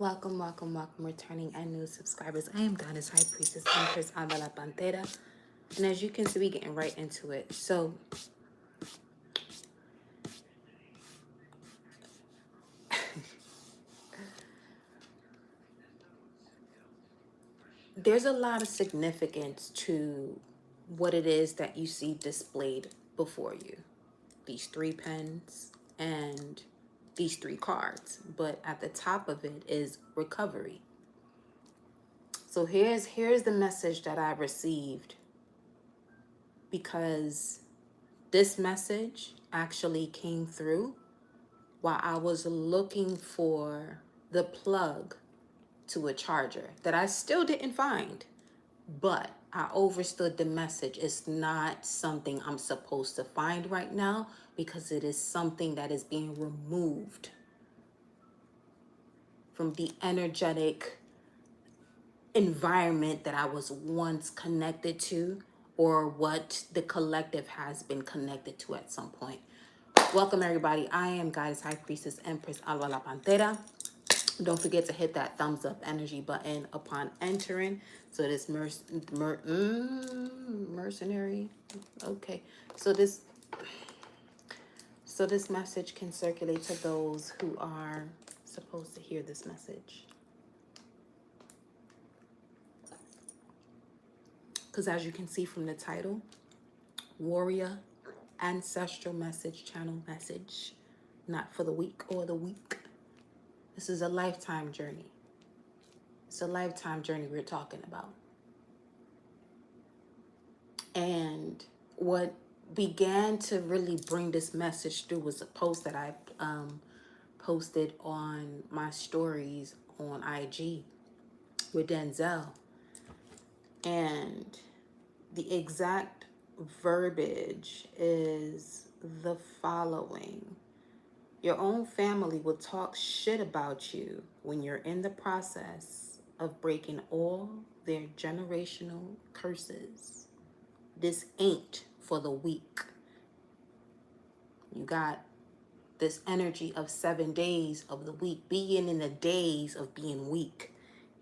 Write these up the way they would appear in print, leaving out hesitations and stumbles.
Welcome, welcome, welcome, returning and new subscribers. I am Goddess High Priestess Empress Ava La Pantera. And as you can see, we getting right into it. So, there's a lot of significance to what it is that you see displayed before you. These three pens and these three cards. But at the top of it is recovery. So here's the message that I received, because this message actually came through while I was looking for the plug to a charger that I still didn't find, but I overstood the message. It's not something I'm supposed to find right now because it is something that is being removed from the energetic environment that I was once connected to, or what the collective has been connected to at some point. Welcome everybody. I am Goddess High Priestess Empress Alba La Pantera. Don't forget to hit that thumbs up energy button upon entering. So this mercenary. Okay. So this message can circulate to those who are supposed to hear this message. Because as you can see from the title, Warrior Ancestral Message, Channel Message, not for the weak or the weak. This is a lifetime journey. It's a lifetime journey we're talking about. And what began to really bring this message through was a post that I posted on my stories on IG with Denzel. And the exact verbiage is the following. Your own family will talk shit about you when you're in the process of breaking all their generational curses. This ain't for the weak. You got this energy of 7 days of the week, being in the days of being weak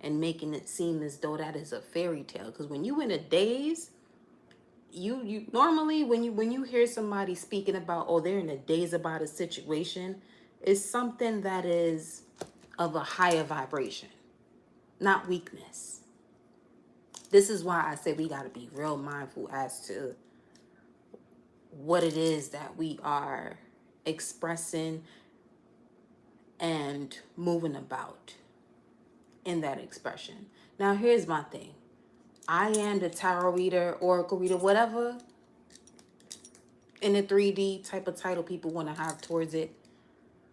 and making it seem as though that is a fairy tale. Because when you in a daze, you normally when you hear somebody speaking about, oh, they're in a daze about a situation, it's something that is of a higher vibration, not weakness. This is why I say we got to be real mindful as to what it is that we are expressing and moving about in that expression. Now, here's my thing. I am the tarot reader, oracle reader, whatever in the 3D type of title people want to have towards it.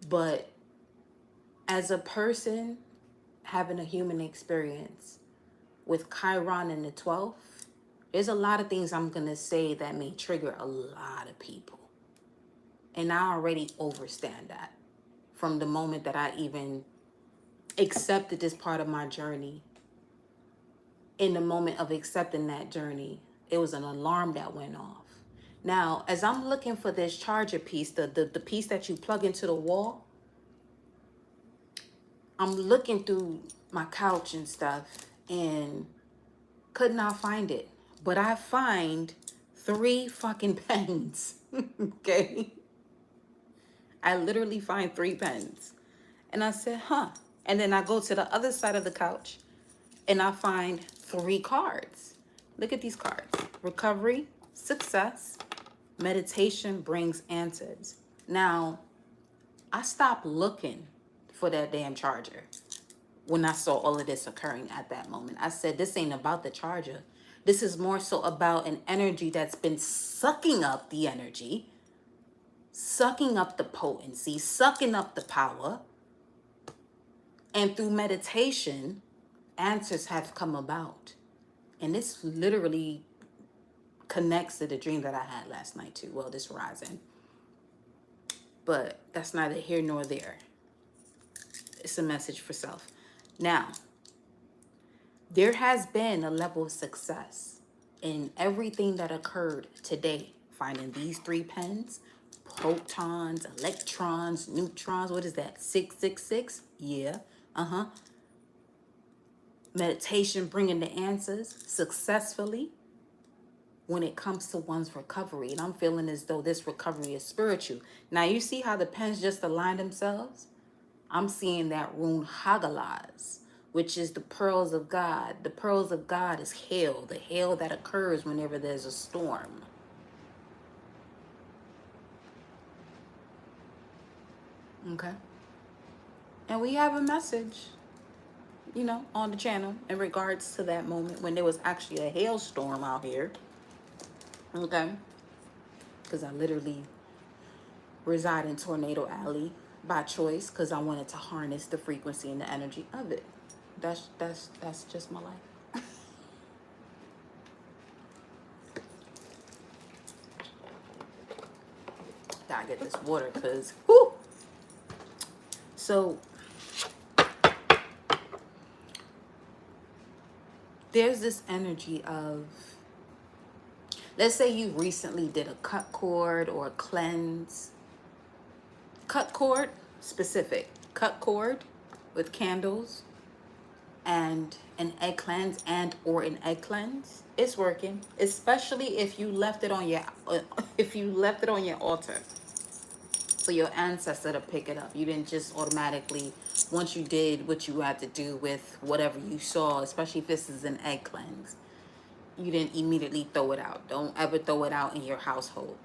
But as a person having a human experience with Chiron in the 12th, there's a lot of things I'm going to say that may trigger a lot of people. And I already overstand that from the moment that I even accepted this part of my journey. In the moment of accepting that journey, it was an alarm that went off. Now, as I'm looking for this charger piece, the piece that you plug into the wall, I'm looking through my couch and stuff and could not find it. But I find 3 fucking pens, okay? I literally find 3 pens. And I said, huh. And then I go to the other side of the couch and I find 3 cards. Look at these cards. Recovery, success, meditation brings answers. Now, I stopped looking for that damn charger when I saw all of this occurring at that moment. I said, this ain't about the charger. This is more so about an energy that's been sucking up the energy, sucking up the potency, sucking up the power. And through meditation, answers have come about. And this literally connects to the dream that I had last night too. Well, this rising. But that's neither here nor there. It's a message for self. Now, there has been a level of success in everything that occurred today. Finding these 3 pens, protons, electrons, neutrons. What is that? 666? Yeah. Meditation bringing the answers successfully when it comes to one's recovery. And I'm feeling as though this recovery is spiritual. Now, you see how the pens just aligned themselves? I'm seeing that rune Hagalaz, which is the pearls of God. The pearls of God is hail, the hail that occurs whenever there's a storm. Okay. And we have a message, you know, on the channel in regards to that moment when there was actually a hailstorm out here. Okay. Because I literally reside in Tornado Alley by choice because I wanted to harness the frequency and the energy of it. That's just my life. Gotta get this water because whoo. So there's this energy of, let's say you recently did a cut cord or a cleanse. Cut cord, specific. Cut cord with candles and an egg cleanse and or an egg cleanse. It's working, especially if you left it on your altar for your ancestor to pick it up. You didn't just automatically, once you did what you had to do with whatever you saw, especially if this is an egg cleanse, you didn't immediately throw it out. Don't ever throw it out in your household.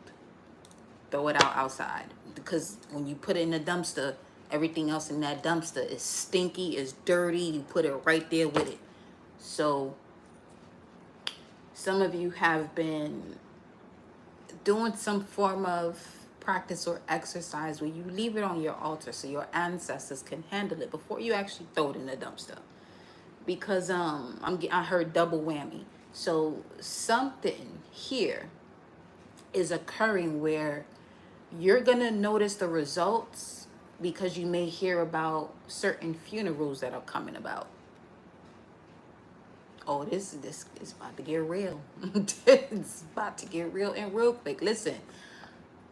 Throw it out outside, because when you put it in a dumpster, everything else in that dumpster is stinky, is dirty. You put it right there with it. So some of you have been doing some form of practice or exercise where you leave it on your altar so your ancestors can handle it before you actually throw it in the dumpster. Because I heard double whammy. So something here is occurring where you're gonna notice the results because you may hear about certain funerals that are coming about. Oh, this is about to get real. It's about to get real and real quick. Listen,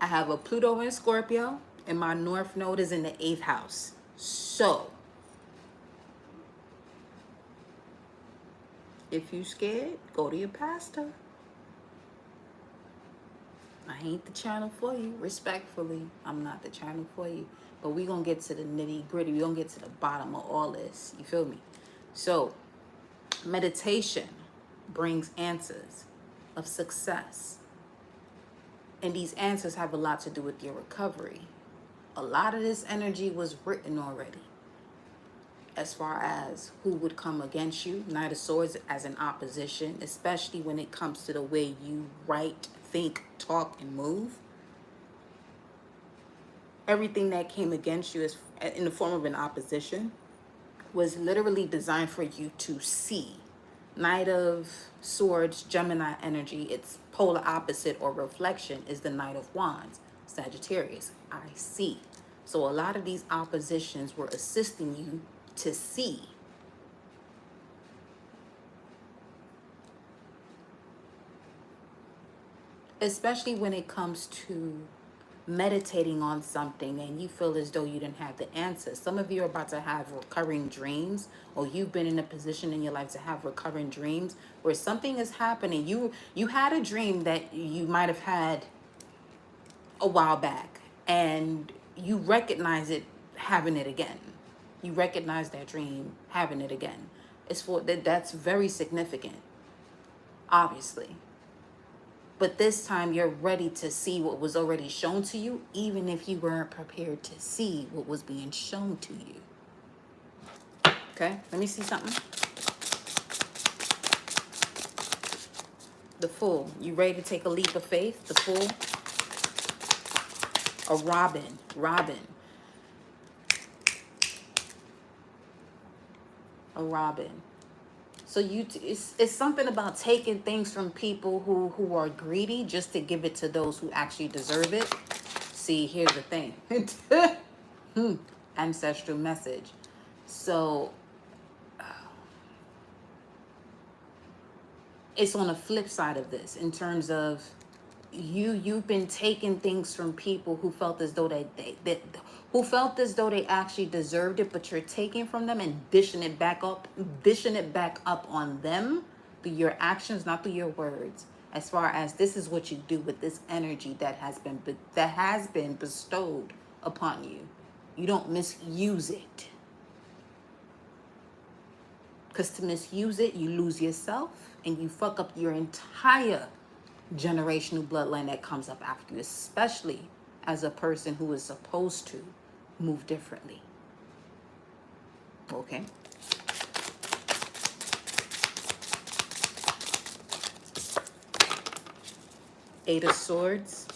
I have a Pluto in Scorpio, and my North Node is in the 8th house. So, if you scared, go to your pastor. I ain't the channel for you. Respectfully, I'm not the channel for you. But we're going to get to the nitty gritty. We're going to get to the bottom of all this. You feel me? So, meditation brings answers of success. And these answers have a lot to do with your recovery. A lot of this energy was written already. As far as who would come against you, Knight of Swords as an opposition, especially when it comes to the way you write, think, talk, and move. Everything that came against you is in the form of an opposition was literally designed for you to see. Knight of Swords, Gemini energy, its polar opposite or reflection is the Knight of Wands, Sagittarius. I see. So a lot of these oppositions were assisting you to see. Especially when it comes to meditating on something and you feel as though you didn't have the answer. Some of you are about to have recurring dreams, or you've been in a position in your life to have recurring dreams where something is happening. You had a dream that you might have had a while back, and you recognize it having it again. You recognize that dream having it again. It's for that's very significant, obviously. But this time you're ready to see what was already shown to you, even if you weren't prepared to see what was being shown to you. Okay, let me see something. The Fool. You ready to take a leap of faith? The Fool. A Robin. A Robin. So it's something about taking things from people who are greedy just to give it to those who actually deserve it. See, here's the thing. Ancestral message. So it's on the flip side of this in terms of you've been taking things from people who felt as though who felt as though they actually deserved it, but you're taking from them and dishing it back up on them through your actions, not through your words. As far as this is what you do with this energy that has been bestowed upon you. You don't misuse it. Because to misuse it, you lose yourself and you fuck up your entire generational bloodline that comes up after you, especially as a person who is supposed to move differently. Okay. Eight of Swords.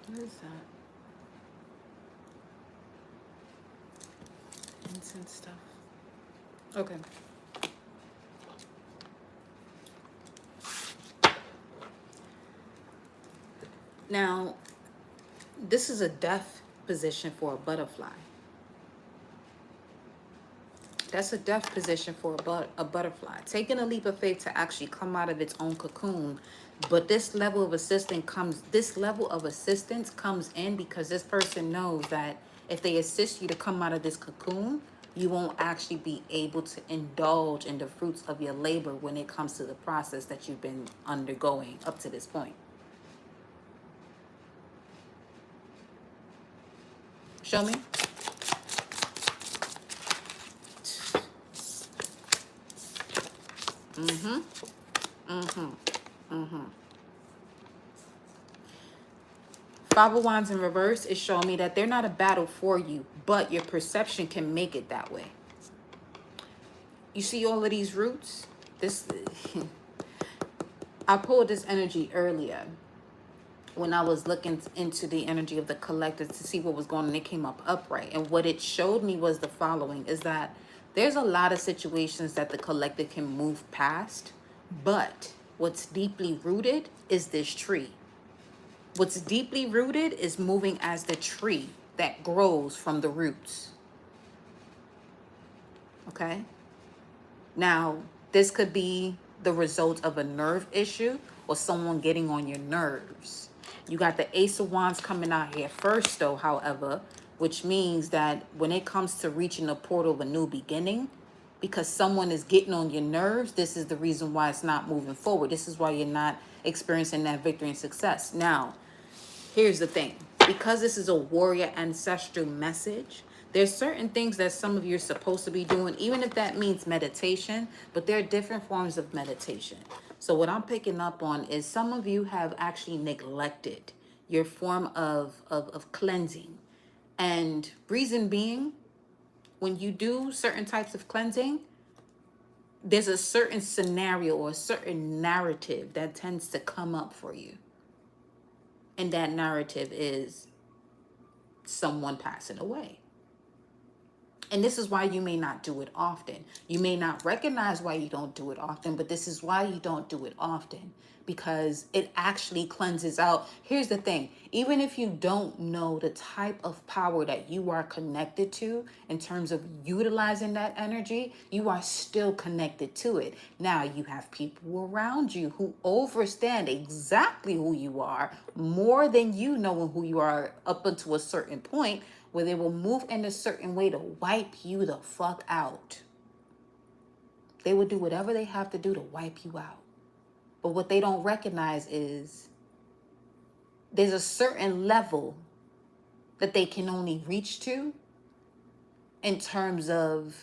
What is that? Incense stuff. Okay. Now, this is a death position for a butterfly. That's a death position for a butterfly. Taking a leap of faith to actually come out of its own cocoon. But this level of assistance comes in because this person knows that if they assist you to come out of this cocoon, you won't actually be able to indulge in the fruits of your labor when it comes to the process that you've been undergoing up to this point. Show me. Five of Wands in reverse is showing me that they're not a battle for you, but your perception can make it that way. You see all of these roots? I pulled this energy earlier when I was looking into the energy of the collective to see what was going on. It came up upright. And what it showed me was the following, is that there's a lot of situations that the collective can move past, but what's deeply rooted is this tree. What's deeply rooted is moving as the tree that grows from the roots. Okay? Now, this could be the result of a nerve issue or someone getting on your nerves. You got the Ace of Wands coming out here first, though, however, which means that when it comes to reaching the portal of a new beginning, because someone is getting on your nerves, this is the reason why it's not moving forward. This is why you're not experiencing that victory and success. Now, here's the thing. Because this is a warrior ancestral message, there's certain things that some of you are supposed to be doing, even if that means meditation, but there are different forms of meditation. So what I'm picking up on is some of you have actually neglected your form of cleansing. And reason being, when you do certain types of cleansing, there's a certain scenario or a certain narrative that tends to come up for you. And that narrative is someone passing away. And this is why you may not do it often. You may not recognize why you don't do it often, but this is why you don't do it often, because it actually cleanses out. Here's the thing. Even if you don't know the type of power that you are connected to in terms of utilizing that energy, you are still connected to it. Now, you have people around you who understand exactly who you are more than you knowing who you are up until a certain point, where they will move in a certain way to wipe you the fuck out. They will do whatever they have to do to wipe you out. But what they don't recognize is there's a certain level that they can only reach to in terms of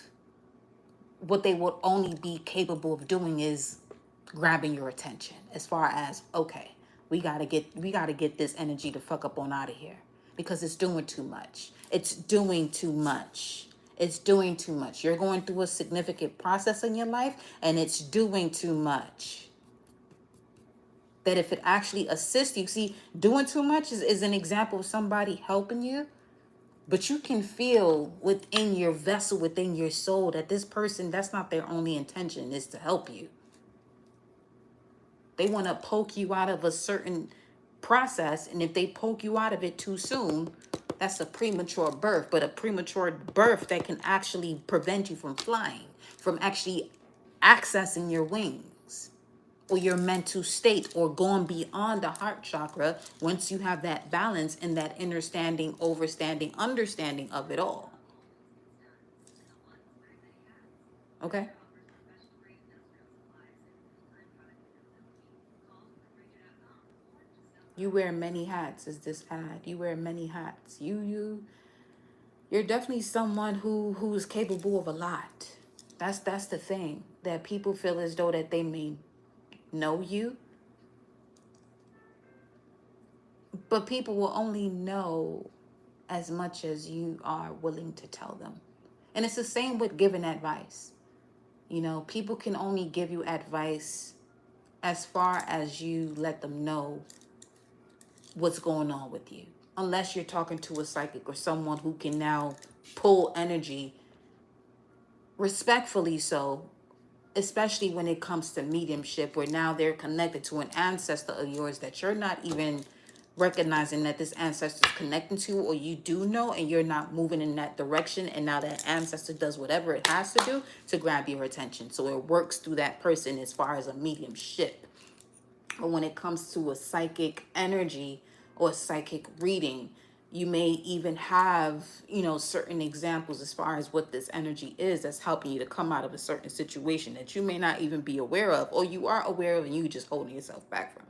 what they would only be capable of doing is grabbing your attention, as far as, okay, we gotta get this energy to fuck up on out of here because it's doing too much. It's doing too much. It's doing too much. You're going through a significant process in your life and it's doing too much. That if it actually assists you, see, doing too much is an example of somebody helping you, but you can feel within your vessel, within your soul, that this person, that's not their only intention, is to help you. They want to poke you out of a certain process, and if they poke you out of it too soon, that's a premature birth, but a premature birth that can actually prevent you from flying. from actually accessing your wings or your mental state or going beyond the heart chakra once you have that balance and that understanding, overstanding, understanding of it all. Okay? You wear many hats is this ad. You wear many hats. You're definitely someone who's capable of a lot. That's the thing. That people feel as though that they may know you, but people will only know as much as you are willing to tell them. And it's the same with giving advice. You know, people can only give you advice as far as you let them know what's going on with you. Unless you're talking to a psychic or someone who can now pull energy respectfully so, especially when it comes to mediumship, where now they're connected to an ancestor of yours that you're not even recognizing that this ancestor is connecting to, or you do know and you're not moving in that direction, and now that ancestor does whatever it has to do to grab your attention. So it works through that person as far as a mediumship. But when it comes to a psychic energy or a psychic reading, you may even have, you know, certain examples as far as what this energy is that's helping you to come out of a certain situation that you may not even be aware of, or you are aware of and you just holding yourself back from.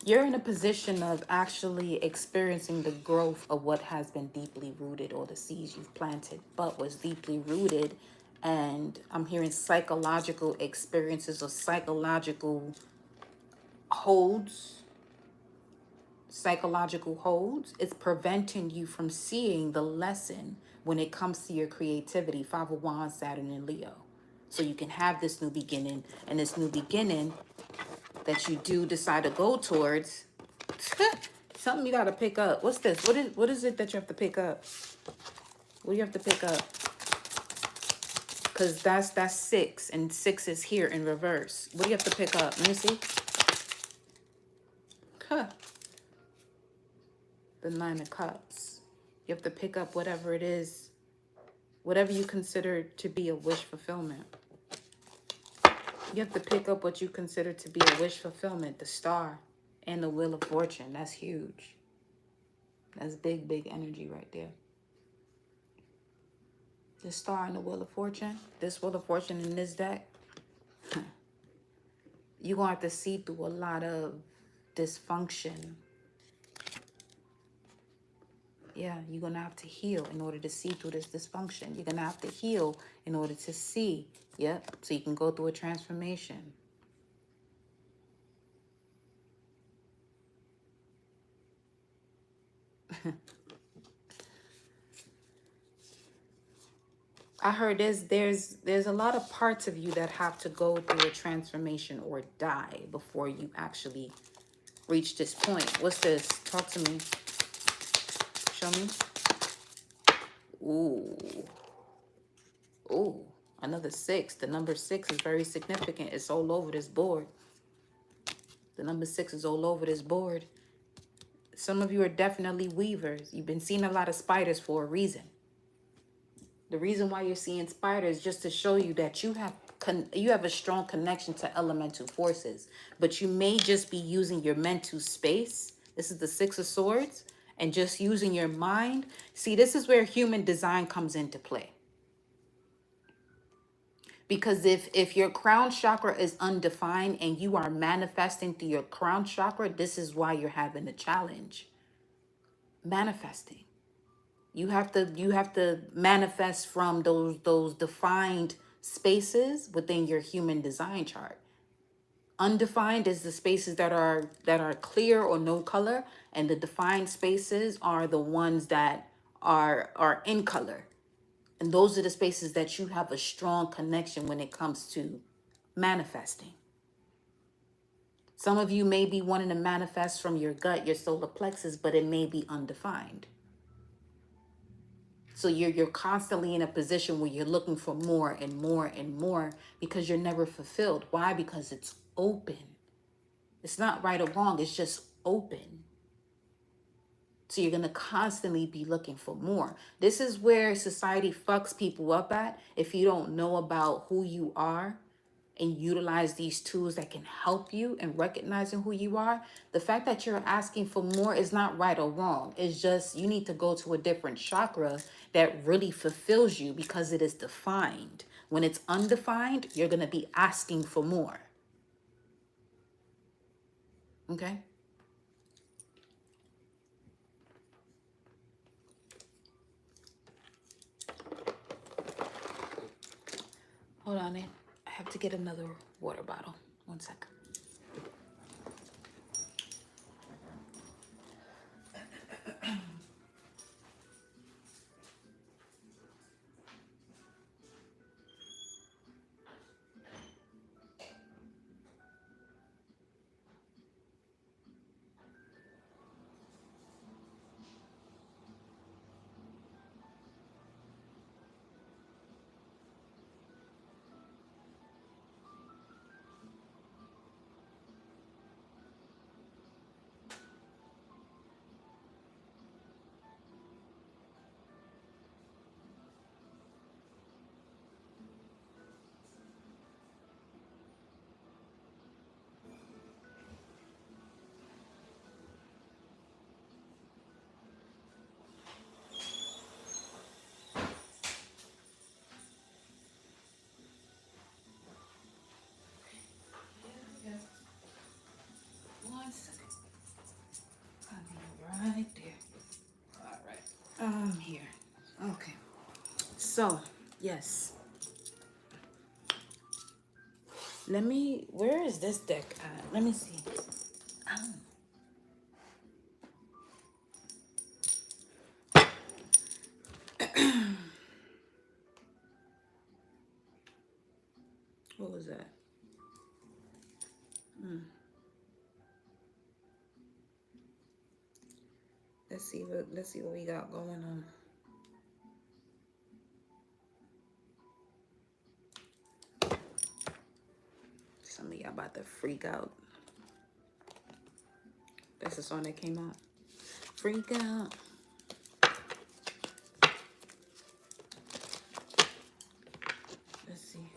You're in a position of actually experiencing the growth of what has been deeply rooted, or the seeds you've planted but was deeply rooted. And I'm hearing psychological experiences or psychological holds. Psychological holds. It's preventing you from seeing the lesson when it comes to your creativity. 5 of Wands, Saturn, and Leo. So you can have this new beginning, and this new beginning that you do decide to go towards. Something you got to pick up. What's this? What is it that you have to pick up? What do you have to pick up? Because that's 6, and 6 is here in reverse. What do you have to pick up? Let me see. Huh. The 9 of Cups. You have to pick up whatever it is, whatever you consider to be a wish fulfillment. You have to pick up what you consider to be a wish fulfillment. The Star and the Wheel of Fortune. That's huge. That's big, big energy right there. The Star and the Wheel of Fortune. This Wheel of Fortune in this deck. You're going to have to see through a lot of dysfunction. Yeah, you're going to have to heal in order to see through this dysfunction. You're going to have to heal in order to see. Yep, so you can go through a transformation. I heard there's a lot of parts of you that have to go through a transformation or die before you actually reach this point. What's this? Talk to me. Show me. Ooh. Ooh. Another 6. The number 6 is very significant. It's all over this board. The number 6 is all over this board. Some of you are definitely weavers. You've been seeing a lot of spiders for a reason. The reason why you're seeing spiders is just to show you that you have a strong connection to elemental forces, but you may just be using your mental space. This is the 6 of Swords, and just using your mind. See, this is where human design comes into play. Because if your crown chakra is undefined and you are manifesting through your crown chakra, this is why you're having a challenge. Manifesting. You have to manifest from those defined spaces within your human design chart. Undefined is the spaces that are clear or no color, and the defined spaces are the ones that are in color. And those are the spaces that you have a strong connection when it comes to manifesting. Some of you may be wanting to manifest from your gut, your solar plexus, but it may be undefined. So you're constantly in a position where you're looking for more and more and more because you're never fulfilled. Why? Because it's open. It's not right or wrong. It's just open. So you're going to constantly be looking for more. This is where society fucks people up at. If you don't know about who you are and utilize these tools that can help you in recognizing who you are, the fact that you're asking for more is not right or wrong. It's just you need to go to a different chakra that really fulfills you because it is defined. When it's undefined, you're going to be asking for more. Okay? Hold on, I have to get another water bottle. 1 second. Yeah. 1 second. I'll be right there. All right. I'm here. Okay. So, yes. Where is this deck at? Let me see. Oh. What was that? Let's see what we got going on. Some of y'all about to freak out. That's the song that came out. Freak out. Let's see.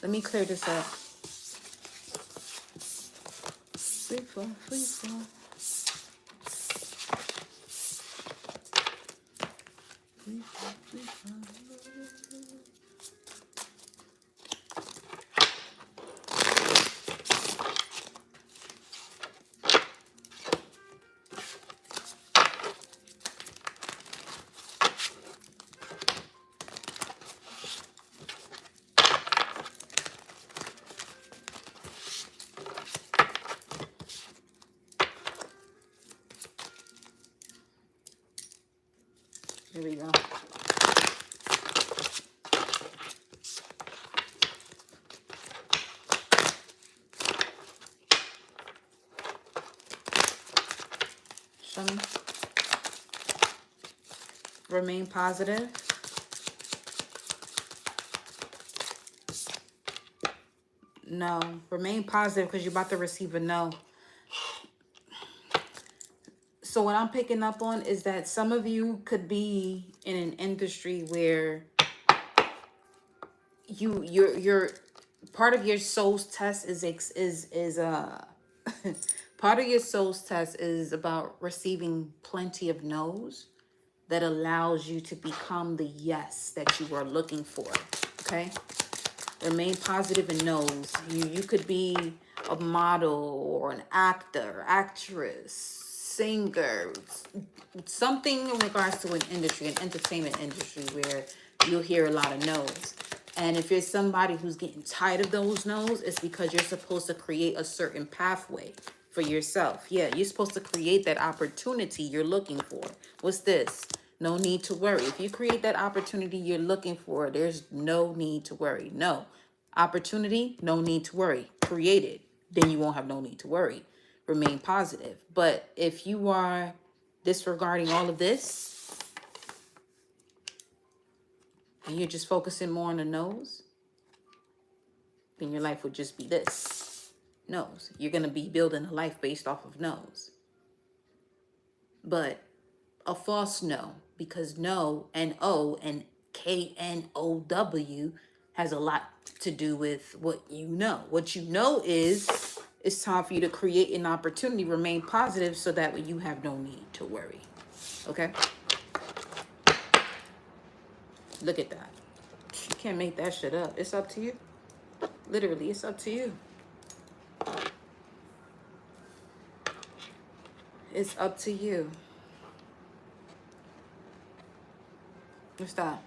Let me clear this up. Free fall, free fall. Free fall, free fall. Here we go. Show me. Remain positive. No. Remain positive because you're about to receive a no. So what I'm picking up on is that some of you could be in an industry where you're part of your soul's test is part of your soul's test is about receiving plenty of no's that allows you to become the yes that you are looking for. Okay? Remain positive and knows. You could be a model or an actor, actress, singer, something in regards to an industry, an entertainment industry where you'll hear a lot of no's. And if you're somebody who's getting tired of those no's, it's because you're supposed to create a certain pathway for yourself. Yeah, you're supposed to create that opportunity you're looking for. What's this? No need to worry. If you create that opportunity you're looking for, there's no need to worry. No. Opportunity, no need to worry. Create it. Then you won't have no need to worry. remain positive. But if you are disregarding all of this and you're just focusing more on the no's, then your life would just be this. No's. You're going to be building a life based off of no's. But a false no, because no, N-O and K-N-O-W has a lot to do with what you know. What you know is it's time for you to create an opportunity, remain positive, so that way you have no need to worry. Okay? Look at that. You can't make that shit up. It's up to you. Literally, it's up to you. It's up to you. What's that?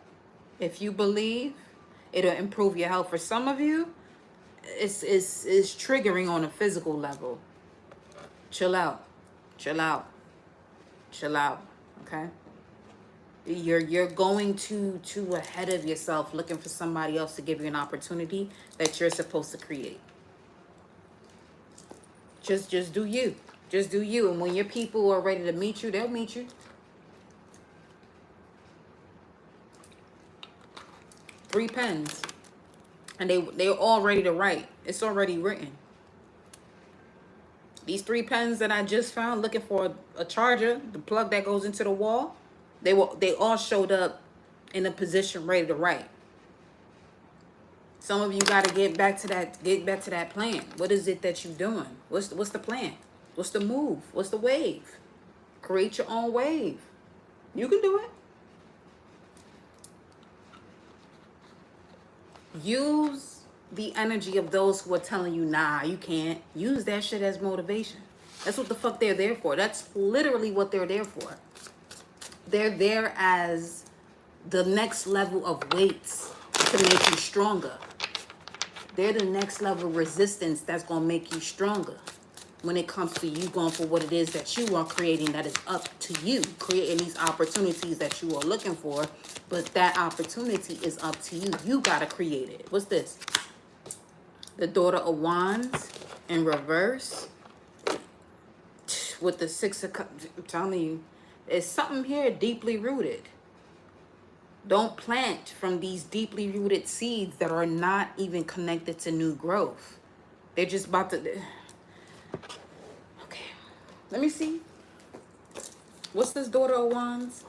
If you believe, it'll improve your health. For some of you, it's triggering on a physical level. Chill out. Chill out. Chill out. Okay? You're going too ahead of yourself, looking for somebody else to give you an opportunity that you're supposed to create. Just do you. Just do you. And when your people are ready to meet you, they'll meet you. 3 pens. And they're all ready to write. It's already written. These 3 pens that I just found, looking for a charger, the plug that goes into the wall, they all showed up in a position ready to write. Some of you got to get back to that plan. What is it that you're doing? What's the plan? What's the move? What's the wave? Create your own wave. You can do it. Use the energy of those who are telling you, nah, you can't. Use that shit as motivation. That's what the fuck they're there for. That's literally what they're there for. They're there as the next level of weights to make you stronger. They're the next level of resistance that's going to make you stronger when it comes to you going for what it is that you are creating that is up to you. Creating these opportunities that you are looking for, but that opportunity is up to you. You got to create it. What's this? The Daughter of Wands in reverse with the 6 of Cups. I'm telling you, there's something here deeply rooted. Don't plant from these deeply rooted seeds that are not even connected to new growth. They're just about to... Okay, let me see. What's this Daughter of Wands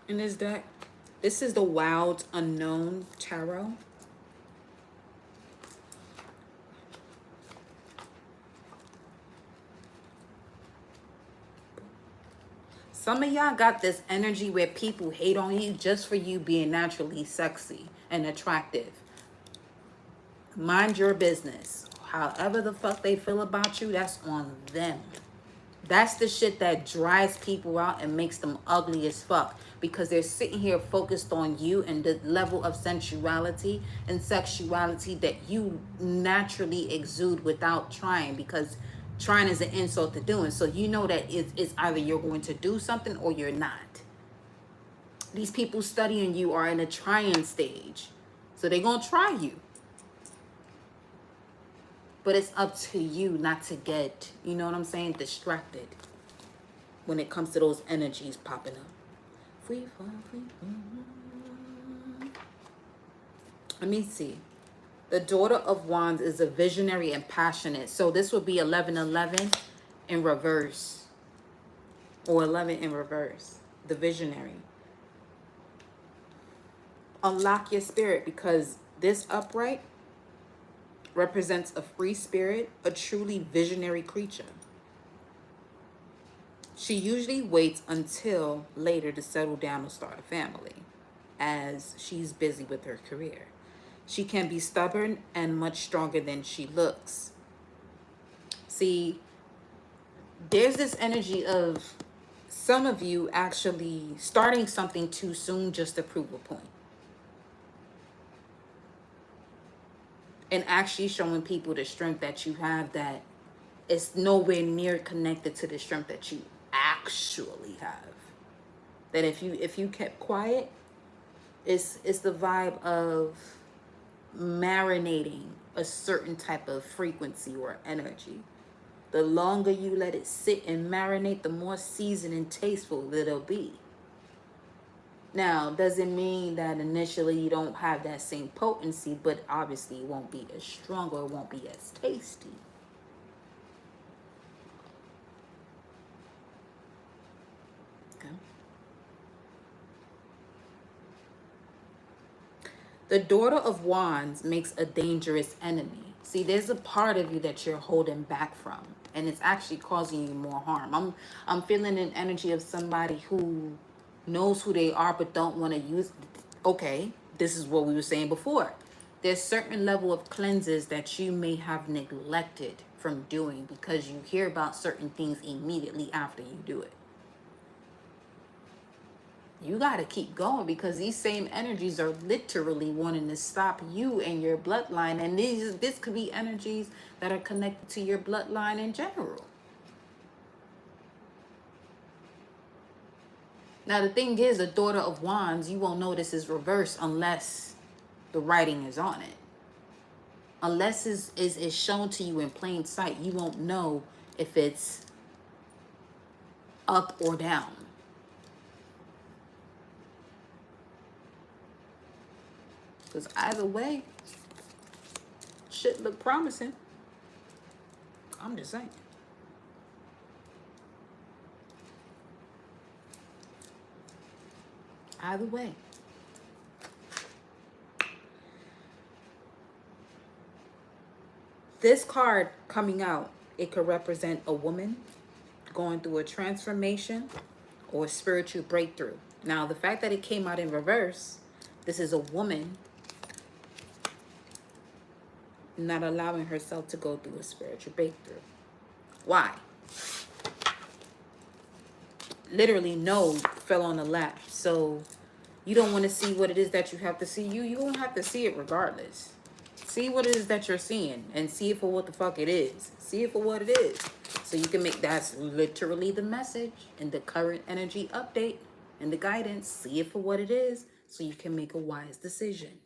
in this deck? This is the Wild Unknown Tarot. Some of y'all got this energy where people hate on you just for you being naturally sexy and attractive. Mind your business. However the fuck they feel about you, that's on them. That's the shit that drives people out and makes them ugly as fuck, because they're sitting here focused on you and the level of sensuality and sexuality that you naturally exude without trying, because trying is an insult to doing. So you know that it's either you're going to do something or you're not. These people studying you are in a trying stage. So they're going to try you. But it's up to you not to get, you know what I'm saying, distracted when it comes to those energies popping up. Free fall, free fall. Let me see. The Daughter of Wands is a visionary and passionate. So this would be 1111 in reverse. Or 11 in reverse. The visionary. Unlock your spirit, because this upright represents a free spirit, a truly visionary creature. She usually waits until later to settle down or start a family, as she's busy with her career. She can be stubborn and much stronger than she looks. See, there's this energy of some of you actually starting something too soon just to prove a point. And actually showing people the strength that you have that is nowhere near connected to the strength that you actually have. That if you kept quiet, it's the vibe of marinating a certain type of frequency or energy. The longer you let it sit and marinate, the more seasoned and tasteful it'll be. Now, doesn't mean that initially you don't have that same potency, but obviously it won't be as strong or it won't be as tasty. Okay. The Daughter of Wands makes a dangerous enemy. See, there's a part of you that you're holding back from, and it's actually causing you more harm. I'm feeling an energy of somebody who knows who they are but don't want to use. Okay, this is what we were saying before. There's certain level of cleanses that you may have neglected from doing because you hear about certain things immediately after you do it. You got to keep going because these same energies are literally wanting to stop you and your bloodline. And this could be energies that are connected to your bloodline in general. Now, the thing is, the Daughter of Wands, you won't know this is reversed unless the writing is on it. Unless it's shown to you in plain sight, you won't know if it's up or down. Because either way, shit look promising. I'm just saying. Either way. This card coming out, it could represent a woman going through a transformation or a spiritual breakthrough. Now, the fact that it came out in reverse, this is a woman not allowing herself to go through a spiritual breakthrough. Why? Literally, no fell on the lap. So you don't want to see what it is that you have to see. You don't have to see it regardless. See what it is that you're seeing and see it for what the fuck it is. See it for what it is. So you can make, that's literally the message and the current energy update and the guidance. See it for what it is so you can make a wise decision.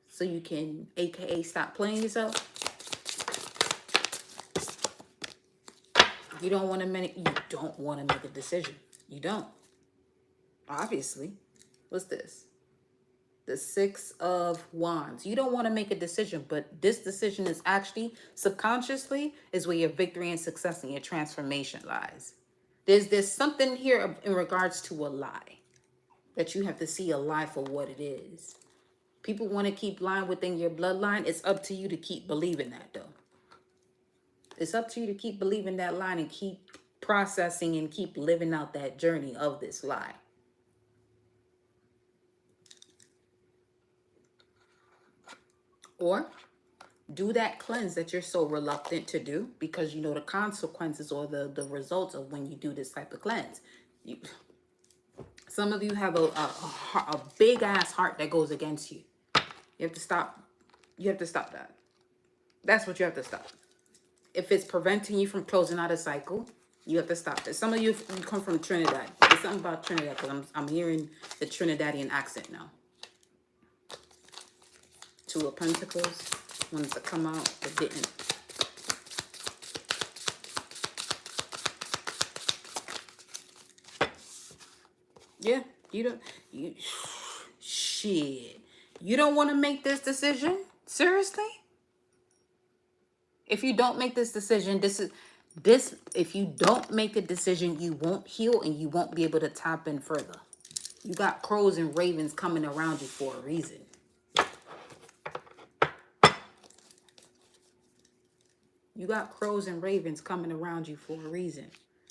So you can, AKA, stop playing yourself. You don't want to make a decision. You don't. Obviously. What's this? The Six of Wands. You don't want to make a decision, but this decision is actually subconsciously is where your victory and success and your transformation lies. There's something here in regards to a lie that you have to see a lie for what it is. People want to keep lying within your bloodline. It's up to you to keep believing that, though. It's up to you to keep believing that line and keep processing and keep living out that journey of this lie. Or do that cleanse that you're so reluctant to do because you know the consequences or the results of when you do this type of cleanse. Some of you have a big ass heart that goes against you. You have to stop. You have to stop that. That's what you have to stop. If it's preventing you from closing out a cycle, you have to stop it. Some of you come from Trinidad. There's something about Trinidad because I'm hearing the Trinidadian accent now. Two of Pentacles. Ones that come out but didn't. Yeah, shit. You don't want to make this decision? Seriously? If you don't make this decision, if you don't make a decision, you won't heal and you won't be able to tap in further. You got crows and ravens coming around you for a reason. You got crows and ravens coming around you for a reason.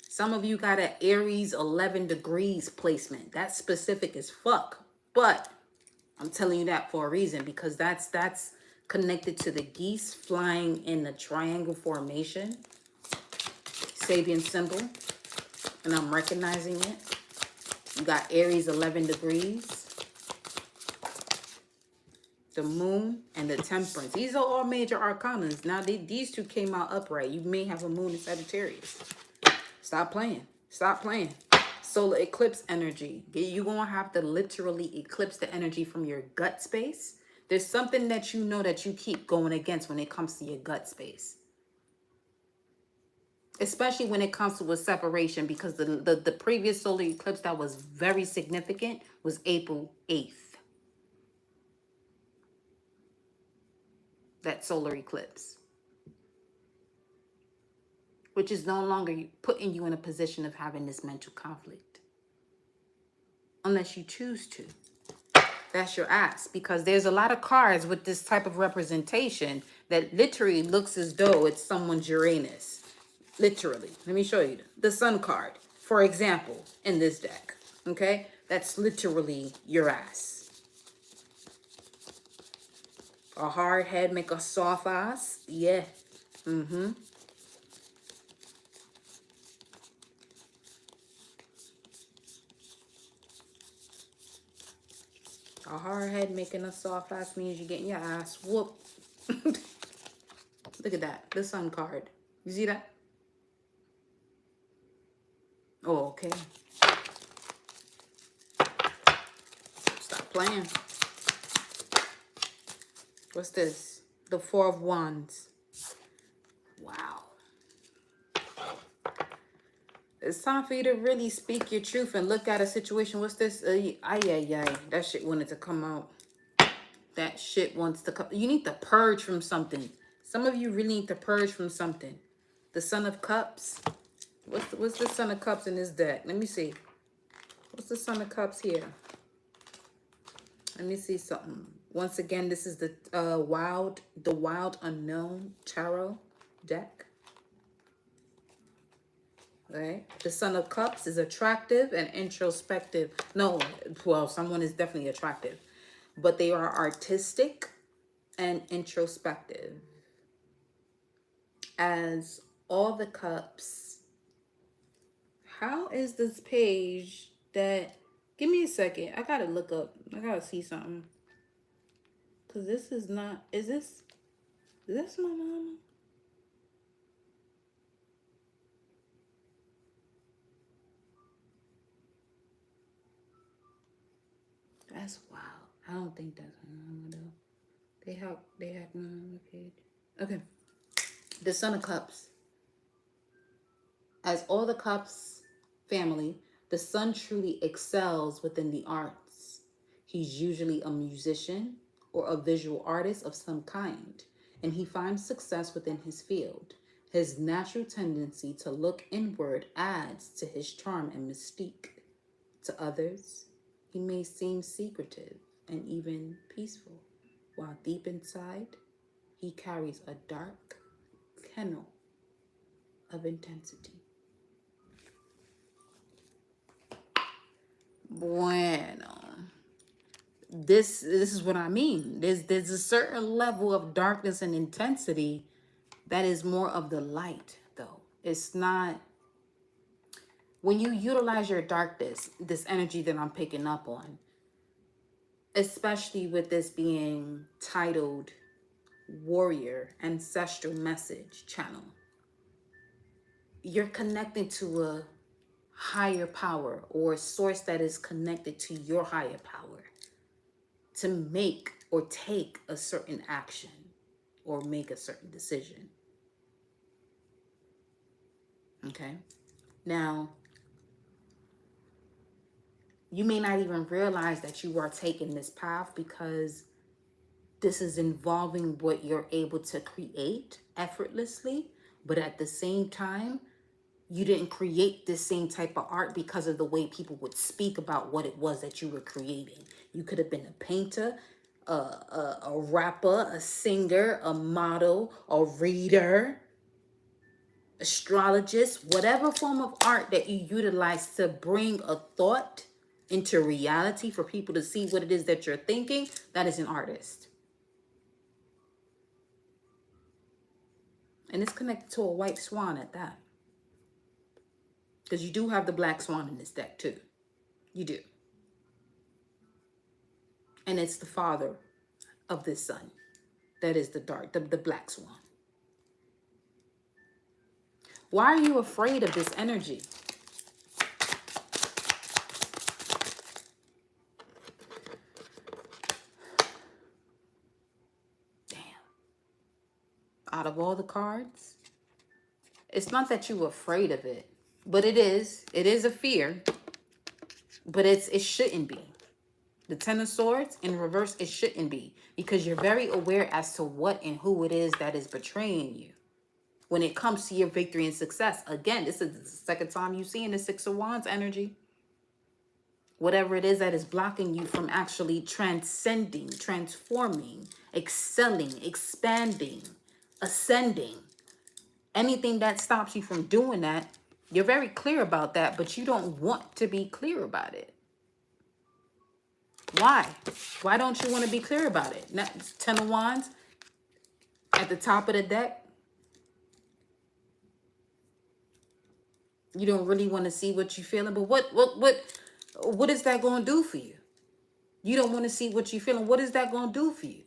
Some of you got an Aries 11 degrees placement. That's specific as fuck. But I'm telling you that for a reason because that's connected to the geese flying in the triangle formation. Sabian symbol. And I'm recognizing it. You got Aries 11 degrees. The moon and the temperance. These are all major arcanas. Now, these two came out upright. You may have a moon in Sagittarius. Stop playing. Stop playing. Solar eclipse energy. You're going to have to literally eclipse the energy from your gut space. There's something that you know that you keep going against when it comes to your gut space. especially when it comes to a separation, because the previous solar eclipse that was very significant was April 8th. That solar eclipse, which is no longer putting you in a position of having this mental conflict unless you choose to. That's your ass, because there's a lot of cards with this type of representation that literally looks as though it's someone's Uranus. Literally. Let me show you the Sun card, for example, in this deck. Okay? That's literally your ass. A hard head make a soft ass. Yeah. Mm-hmm. A hard head making a soft ass means you're getting your ass whooped. Look at that. The Sun card. You see that? Oh, okay. Stop playing. What's this? The Four of Wands. Wow. It's time for you to really speak your truth and look at a situation. What's this? Ay, ay, ay. That shit wanted to come out. That shit wants to come. You need to purge from something. Some of you really need to purge from something. The Son of Cups. What's the Son of Cups in this deck? Let me see. What's the Son of Cups here? Let me see something. Once again, this is the Wild Unknown Tarot deck. Right? The Son of Cups is attractive and introspective. No, well, someone is definitely attractive, but they are artistic and introspective. As all the cups, how is this page that, give me a second, I gotta look up, I gotta see something, because this is not, is this my mama? That's wild. I don't think that's my mama though. They have my mama page. Okay. The Son of Cups. As all the Cups family, the Son truly excels within the arts. He's usually a musician or a visual artist of some kind, and he finds success within his field. His natural tendency to look inward adds to his charm and mystique. To others, he may seem secretive and even peaceful, while deep inside, he carries a dark kennel of intensity. Bueno. This is what I mean. There's a certain level of darkness and intensity that is more of the light, though. It's not, when you utilize your darkness, this energy that I'm picking up on, especially with this being titled Warrior Ancestral Message Channel, you're connecting to a higher power or a source that is connected to your higher power to make or take a certain action or make a certain decision. Okay? Now, you may not even realize that you are taking this path because this is involving what you're able to create effortlessly, but at the same time, you didn't create this same type of art because of the way people would speak about what it was that you were creating. You could have been a painter, a rapper, a singer, a model, a reader, astrologist, whatever form of art that you utilize to bring a thought into reality for people to see what it is that you're thinking, that is an artist. And it's connected to a white swan at that. Because you do have the black swan in this deck too. You do. And it's the father of this son. That is the black swan. Why are you afraid of this energy? Damn. Out of all the cards, It's not that you're afraid of it, but it is. It is a fear, but it shouldn't be. The Ten of Swords in reverse, it shouldn't be, because you're very aware as to what and who it is that is betraying you when it comes to your victory and success. Again, this is the second time you've seen the Six of Wands energy. Whatever it is that is blocking you from actually transcending, transforming, excelling, expanding, ascending. Anything that stops you from doing that, you're very clear about that, but you don't want to be clear about it. Why? Why don't you want to be clear about it? Now, Ten of Wands at the top of the deck. You don't really want to see what you're feeling, but what is that going to do for you? You don't want to see what you're feeling. What is that going to do for you?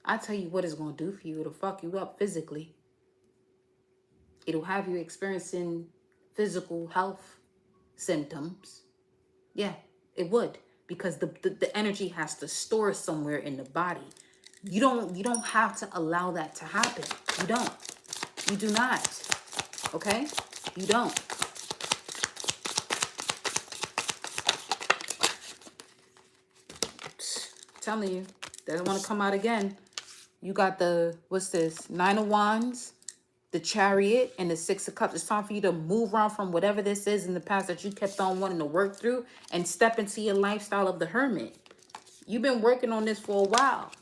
I tell you what it's going to do for you. It'll fuck you up physically. It'll have you experiencing physical health symptoms. Yeah, it would, because the energy has to store somewhere in the body. You don't have to allow that to happen. You don't. You do not. Okay? You don't. I'm telling you, doesn't want to come out again. You got the, what's this? Nine of Wands, the Chariot, and the Six of Cups. It's time for you to move around from whatever this is in the past that you kept on wanting to work through and step into your lifestyle of the Hermit. You've been working on this for a while.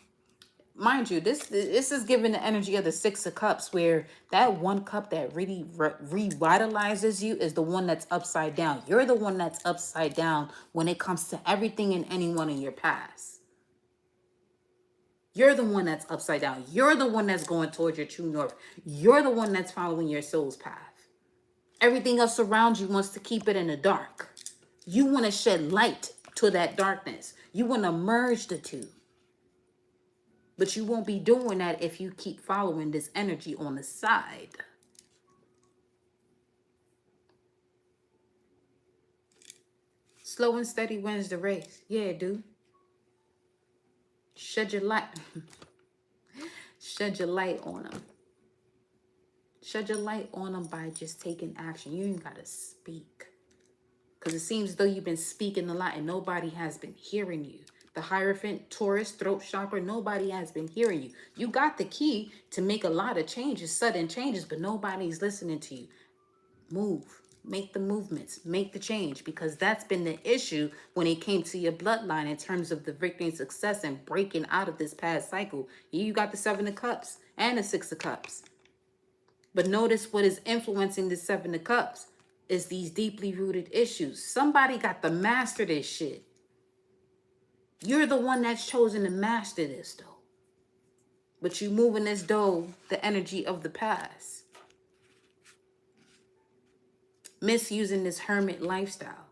Mind you, this is giving the energy of the Six of Cups, where that one cup that really revitalizes you is the one that's upside down. You're the one that's upside down when it comes to everything and anyone in your past. You're the one that's upside down. You're the one that's going towards your true north. You're the one that's following your soul's path. Everything else around you wants to keep it in the dark. You want to shed light to that darkness. You want to merge the two. But you won't be doing that if you keep following this energy on the side. Slow and steady wins the race. Yeah, dude. Shed your light. Shed your light on them. Shed your light on them by just taking action. You ain't got to speak. Because it seems as though you've been speaking a lot and nobody has been hearing you. The Hierophant, Taurus, throat chakra, nobody has been hearing you. You got the key to make a lot of changes, sudden changes, but nobody's listening to you. Move. Make the movements. Make the change, because that's been the issue when it came to your bloodline in terms of the victory and success and breaking out of this past cycle. You got the Seven of Cups and the Six of Cups. But notice what is influencing the Seven of Cups is these deeply rooted issues. Somebody got to master this shit. You're the one that's chosen to master this, though. But you moving this, though, the energy of the past. Misusing this hermit lifestyle.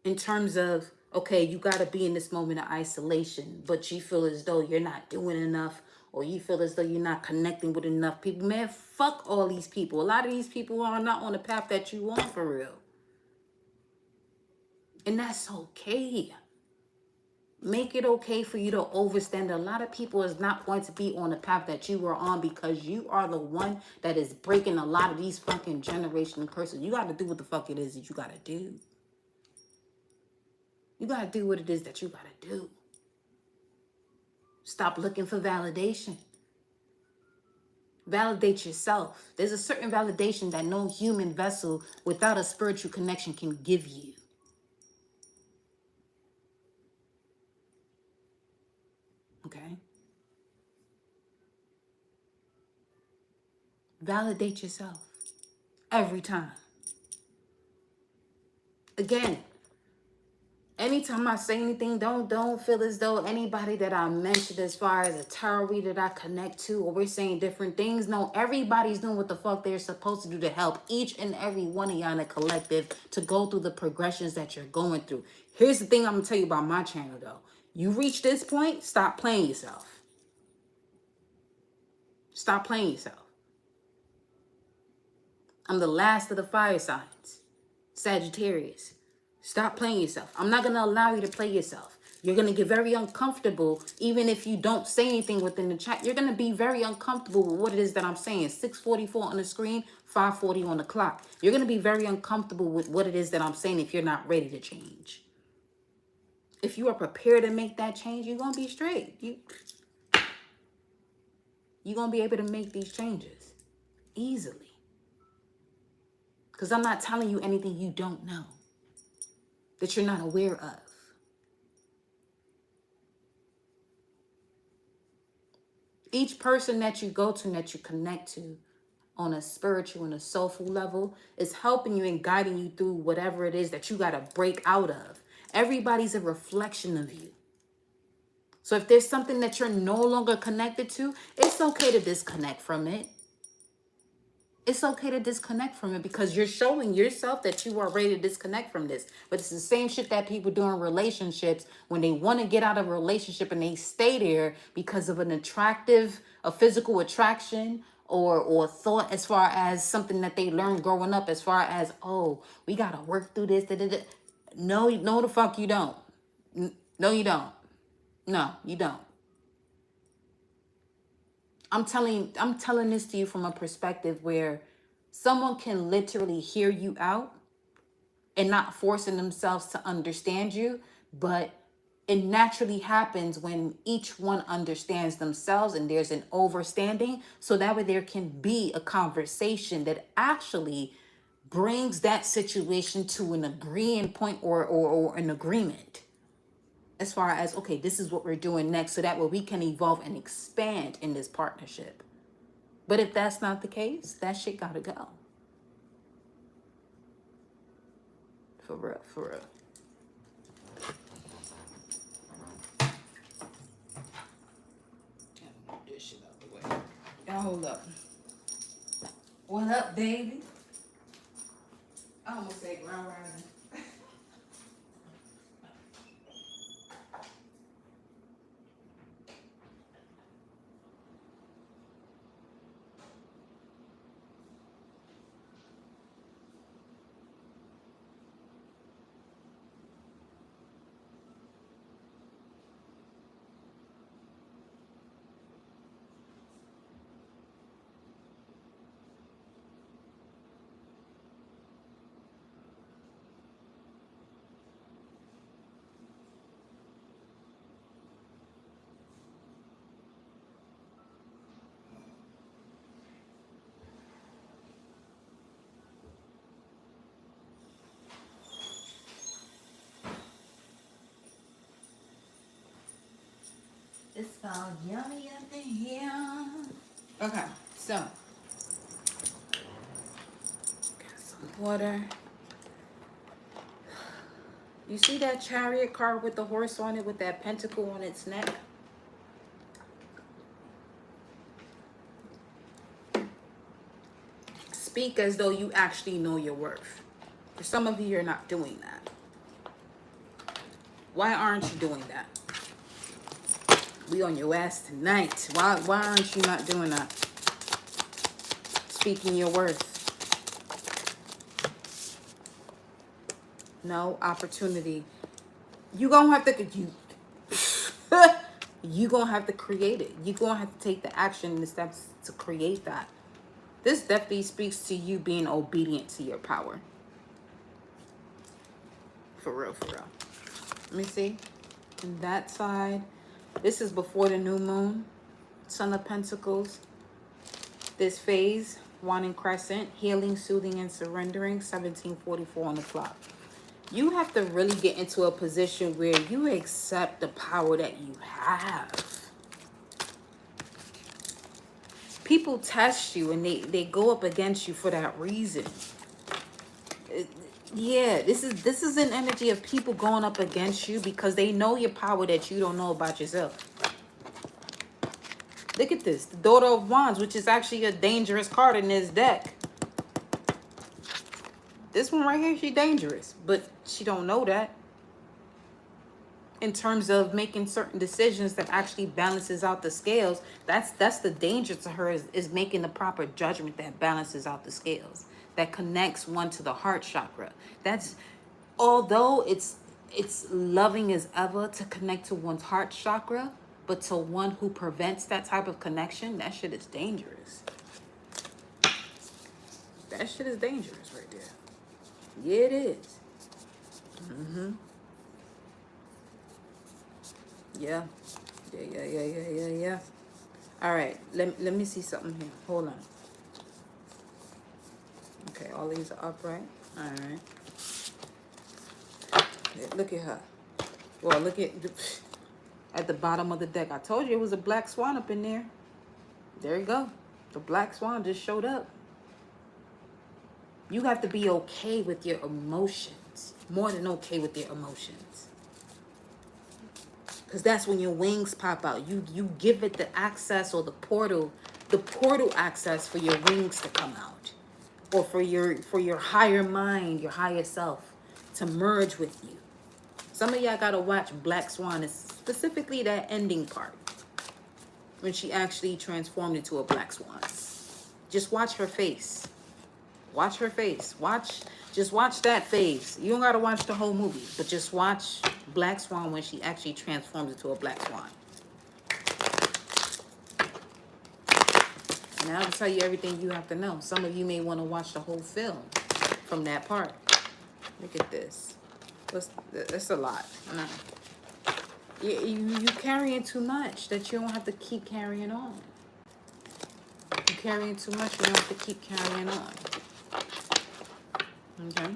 In terms of, okay, you got to be in this moment of isolation, but you feel as though you're not doing enough, or you feel as though you're not connecting with enough people. Man, fuck all these people. A lot of these people are not on the path that you want for real. And that's okay. Make it okay for you to overstand. A lot of people is not going to be on the path that you were on, because you are the one that is breaking a lot of these fucking generational curses. You got to do what the fuck it is that you got to do. You got to do what it is that you got to do. Stop looking for validation. Validate yourself. There's a certain validation that no human vessel without a spiritual connection can give you. Okay? Validate yourself every time. Again, anytime I say anything, don't feel as though anybody that I mentioned as far as a tarot reader that I connect to, or we're saying different things. No, everybody's doing what the fuck they're supposed to do to help each and every one of y'all in a collective to go through the progressions that you're going through. Here's the thing I'm going to tell you about my channel, though. You reach this point, stop playing yourself. Stop playing yourself. I'm the last of the fire signs. Sagittarius. Stop playing yourself. I'm not going to allow you to play yourself. You're going to get very uncomfortable. Even if you don't say anything within the chat, you're going to be very uncomfortable with what it is that I'm saying. 6:44 on the screen, 5:40 on the clock. You're going to be very uncomfortable with what it is that I'm saying if you're not ready to change. If you are prepared to make that change, you're going to be straight. You're going to be able to make these changes easily. Because I'm not telling you anything you don't know, that you're not aware of. Each person that you go to and that you connect to on a spiritual and a soulful level is helping you and guiding you through whatever it is that you got to break out of. Everybody's a reflection of you. So if there's something that you're no longer connected to, it's okay to disconnect from it. It's okay to disconnect from it because you're showing yourself that you are ready to disconnect from this. But it's the same shit that people do in relationships when they want to get out of a relationship and they stay there because of a physical attraction or thought as far as something that they learned growing up as far as, oh, we got to work through this. Da, da, da. No, the fuck you don't. No, you don't. No, you don't. I'm telling this to you from a perspective where someone can literally hear you out and not forcing themselves to understand you, but it naturally happens when each one understands themselves and there's an overstanding, so that way there can be a conversation that actually brings that situation to an agreeing point or an agreement. As far as, okay, this is what we're doing next, so that way we can evolve and expand in this partnership. But if that's not the case, that shit gotta go. For real, for real. Move this shit out the way. Y'all hold up. What up, baby? I almost said ground rising. It's all yummy up in here. Okay, so got some water. You see that chariot car with the horse on it with that pentacle on its neck? Speak as though you actually know your worth. For some of you, you're not doing that. Why aren't you doing that? We on your ass tonight. Why aren't you not doing that? Speaking your worth. No opportunity. You gonna have to you gonna have to create it. You gonna have to take the action and the steps to create that. This definitely speaks to you being obedient to your power. For real, for real. Let me see. And that side. This is before the new moon. Son of Pentacles. This phase, wanting crescent, healing, soothing, and surrendering, 1744 on the clock. You have to really get into a position where you accept the power that you have. People test you and they go up against you for that reason. Yeah, this is an energy of people going up against you because they know your power that you don't know about yourself. Look at this, the Daughter of Wands, which is actually a dangerous card in this deck. This one right here, she's dangerous, but she don't know that. In terms of making certain decisions that actually balances out the scales, that's the danger to her is making the proper judgment that balances out the scales, that connects one to the heart chakra. That's, although it's it's loving as ever to connect to one's heart chakra, but to one who prevents that type of connection, that shit is dangerous. That shit is dangerous right there. Yeah, it is. Yeah. Yeah. All right, let me see something here. Hold on. Okay, all these are upright. All right. Yeah, look at her. Well, look at the bottom of the deck. I told you it was a black swan up in there. There you go. The black swan just showed up. You have to be okay with your emotions. More than okay with your emotions. Because that's when your wings pop out. You give it the access or the portal access for your wings to come out. Or for your higher mind, your higher self to merge with you. Some of y'all gotta watch Black Swan, is specifically that ending part. When she actually transformed into a black swan. Just watch her face. Watch her face. Just watch that face. You don't gotta watch the whole movie, but just watch Black Swan when she actually transforms into a black swan. Now I'll tell you everything you have to know. Some of you may want to watch the whole film from that part. Look at this. That's a lot. No. You carrying too much that you don't have to keep carrying on. You carrying too much, you don't have to keep carrying on. Okay.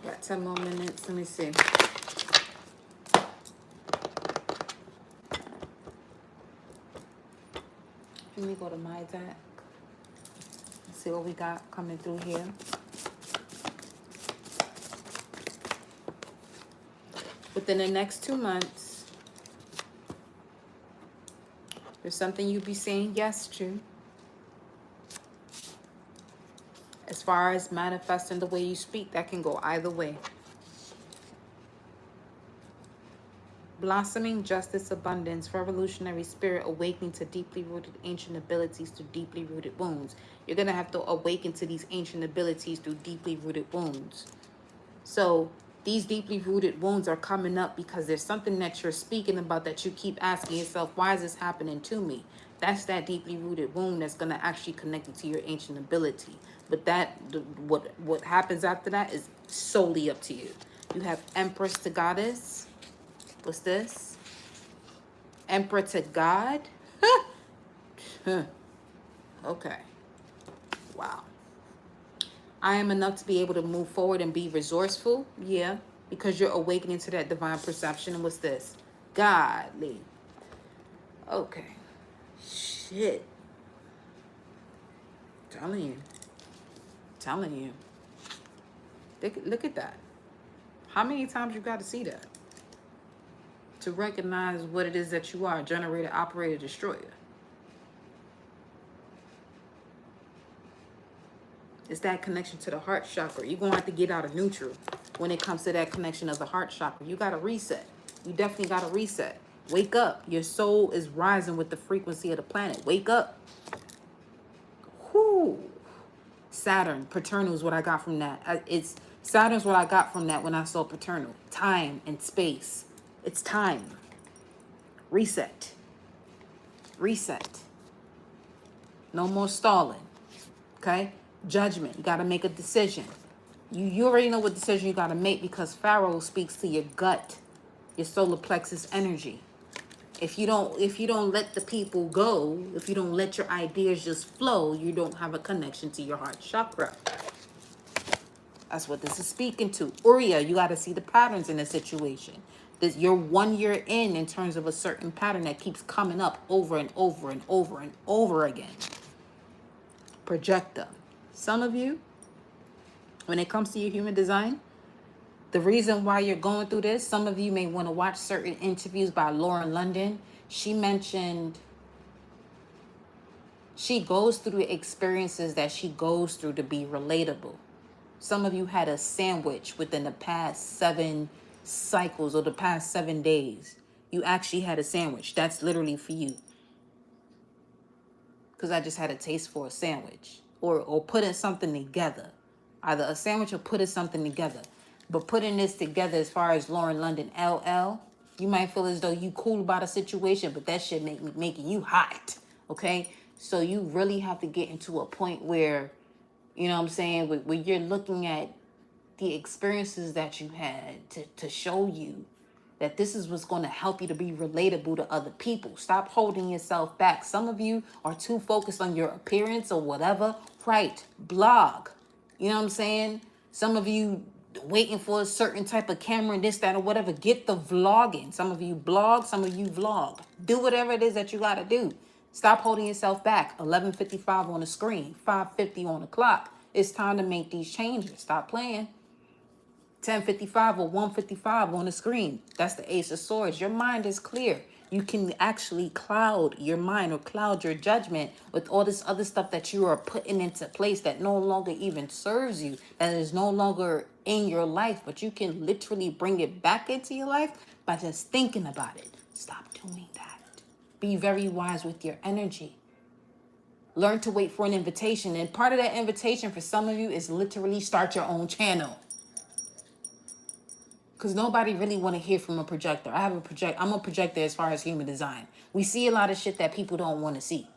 Got 10 more minutes. Let me see. Let me go to my deck. Let's see what we got coming through here. Within the next 2 months, there's something you'll be saying yes to. As far as manifesting the way you speak, that can go either way. Blossoming justice, abundance, revolutionary spirit, awakening to deeply rooted ancient abilities through deeply rooted wounds. You're going to have to awaken to these ancient abilities through deeply rooted wounds. So these deeply rooted wounds are coming up because there's something that you're speaking about that you keep asking yourself, why is this happening to me? That's that deeply rooted wound that's going to actually connect you to your ancient ability. But what happens after that is solely up to you. You have Empress to Goddess. What's this? Emperor to God? Okay. Wow. I am enough to be able to move forward and be resourceful. Yeah. Because you're awakening to that divine perception. And what's this? Godly. Okay. Shit. Telling you. Look at that. How many times you got to see that? To recognize what it is that you are, generator, operator, destroyer. It's that connection to the heart chakra. You're going to have to get out of neutral when it comes to that connection of the heart chakra. You got to reset. You definitely got to reset. Wake up. Your soul is rising with the frequency of the planet. Wake up. Whoo. Saturn, paternal is what I got from that. Saturn's what I got from that when I saw paternal. Time and space. It's time. Reset. No more stalling. Okay? Judgment. You got to make a decision. You already know what decision you got to make because Pharaoh speaks to your gut, your solar plexus energy. If you don't let the people go, if you don't let your ideas just flow, you don't have a connection to your heart chakra. That's what this is speaking to. Uriah, you got to see the patterns in the situation. You're 1 year in terms of a certain pattern that keeps coming up over and over and over and over again. Projector. Some of you, when it comes to your human design, the reason why you're going through this, some of you may want to watch certain interviews by Lauren London. She mentioned she goes through the experiences that she goes through to be relatable. Some of you had a sandwich within the past 7 cycles or the past 7 days. You actually had a sandwich. That's literally for you. Because I just had a taste for a sandwich. Or putting something together. Either a sandwich or putting something together. But putting this together as far as Lauren London LL, you might feel as though you cool about a situation, but that shit making you hot. Okay? So you really have to get into a point where, you know what I'm saying, where you're looking at the experiences that you had to show you that this is what's going to help you to be relatable to other people. Stop holding yourself back. Some of you are too focused on your appearance or whatever. Right. Blog. You know what I'm saying? Some of you waiting for a certain type of camera and this, that, or whatever. Get the vlogging. Some of you blog, some of you vlog. Do whatever it is that you got to do. Stop holding yourself back. 11:55 on the screen, 5:50 on the clock. It's time to make these changes. Stop playing. 10:55 or 1:55 on the screen. That's the Ace of Swords. Your mind is clear. You can actually cloud your mind or cloud your judgment with all this other stuff that you are putting into place that no longer even serves you, that is no longer in your life, but you can literally bring it back into your life by just thinking about it. Stop doing that. Be very wise with your energy. Learn to wait for an invitation. And part of that invitation for some of you is literally start your own channel. Because nobody really want to hear from a projector. I'm a projector as far as human design. We see a lot of shit that people don't want to see.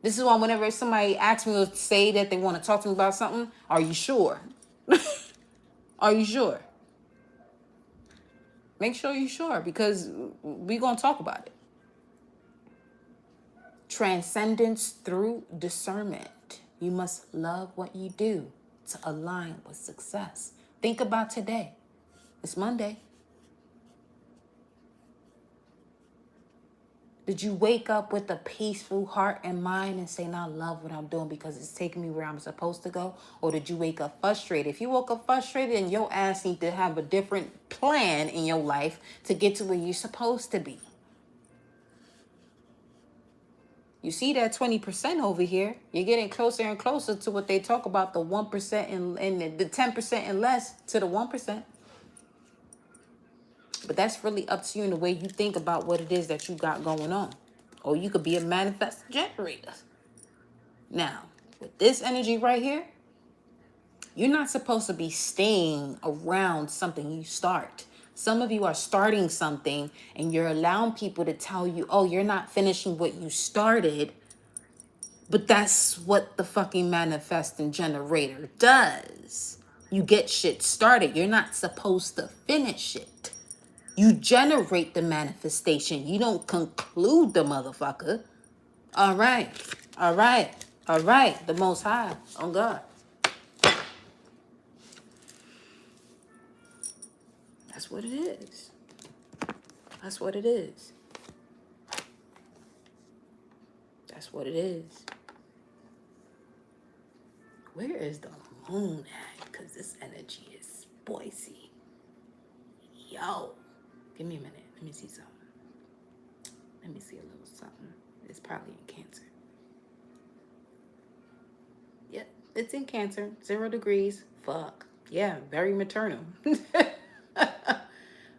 This is why whenever somebody asks me or say that they want to talk to me about something, are you sure? Are you sure? Make sure you're sure, because we're going to talk about it. Transcendence through discernment. You must love what you do to align with success. Think about today. It's Monday. Did you wake up with a peaceful heart and mind and say, "Now I love what I'm doing because it's taking me where I'm supposed to go"? Or did you wake up frustrated? If you woke up frustrated, then your ass needs to have a different plan in your life to get to where you're supposed to be. You see that 20% over here? You're getting closer and closer to what they talk about, the 1% and the 10% and less to the 1%. But that's really up to you in the way you think about what it is that you got going on. Or you could be a manifest generator. Now, with this energy right here, you're not supposed to be staying around something you start. Some of you are starting something and you're allowing people to tell you, "Oh, you're not finishing what you started." But that's what the fucking manifesting generator does. You get shit started. You're not supposed to finish it. You generate the manifestation. You don't conclude the motherfucker. All right. All right. All right. The Most High. On God. That's what it is. That's what it is. That's what it is. Where is the moon at? Because this energy is spicy. Yo. Give me a minute. Let me see something. Let me see a little something. It's probably in Cancer. Yep, it's in Cancer. 0 degrees. Fuck. Yeah, very maternal.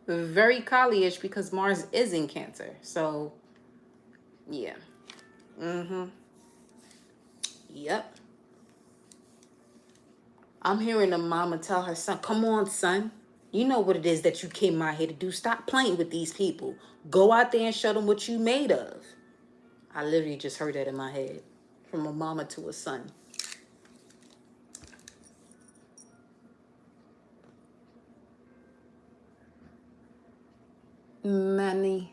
Very Kali-ish because Mars is in Cancer. So, yeah. Yep. I'm hearing a mama tell her son, "Come on, son. You know what it is that you came out here to do. Stop playing with these people. Go out there and show them what you made of." I literally just heard that in my head. From a mama to a son. Manif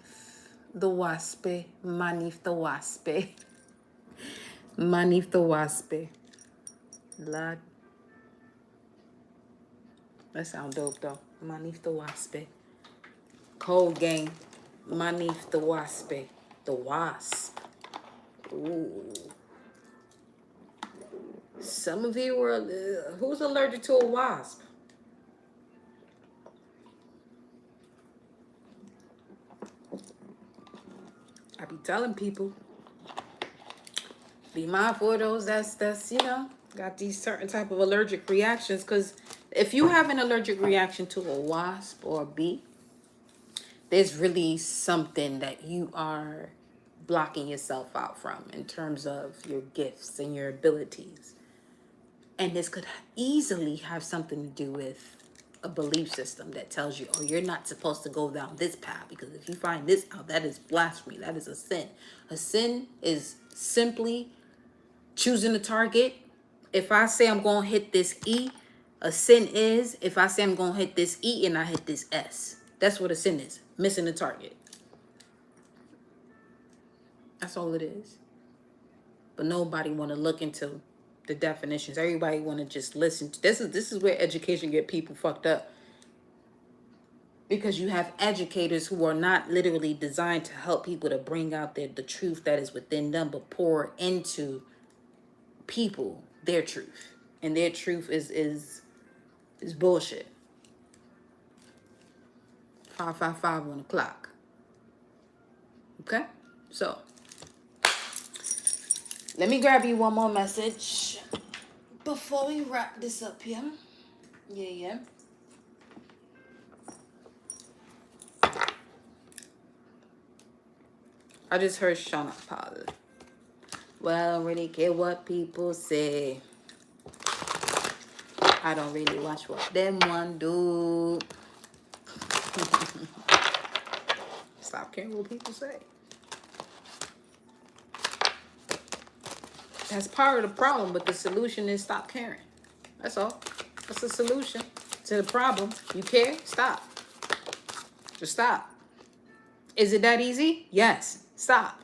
the Wasp. Manif the Wasp. Manif the Wasp. Lord. That sound dope though. Manif the Wasp. Cold game. Manif the Wasp. The Wasp. Ooh. Some of you were, who's allergic to a wasp? I be telling people, be mindful of those that's got these certain type of allergic reactions. Because if you have an allergic reaction to a wasp or a bee, there's really something that you are blocking yourself out from in terms of your gifts and your abilities. And this could easily have something to do with a belief system that tells you, oh, you're not supposed to go down this path because if you find this out, that is blasphemy. That is a sin. A sin is simply choosing a target. If I say I'm going to hit this E, a sin is if I say I'm going to hit this E and I hit this S. That's what a sin is. Missing the target. That's all it is. But nobody want to look into the definitions. Everybody want to just listen. This is where education get people fucked up. Because you have educators who are not literally designed to help people to bring out the truth that is within them, but pour into people their truth. And their truth is bullshit. 555 on the clock. Okay? So let me grab you one more message before we wrap this up here. Yeah. I just heard Shauna Paul. Well, I don't really care what people say. I don't really watch what them one do. Stop caring what people say. That's part of the problem, but the solution is stop caring. That's all. That's the solution to the problem. You care? Stop. Just stop. Is it that easy? Yes. Stop.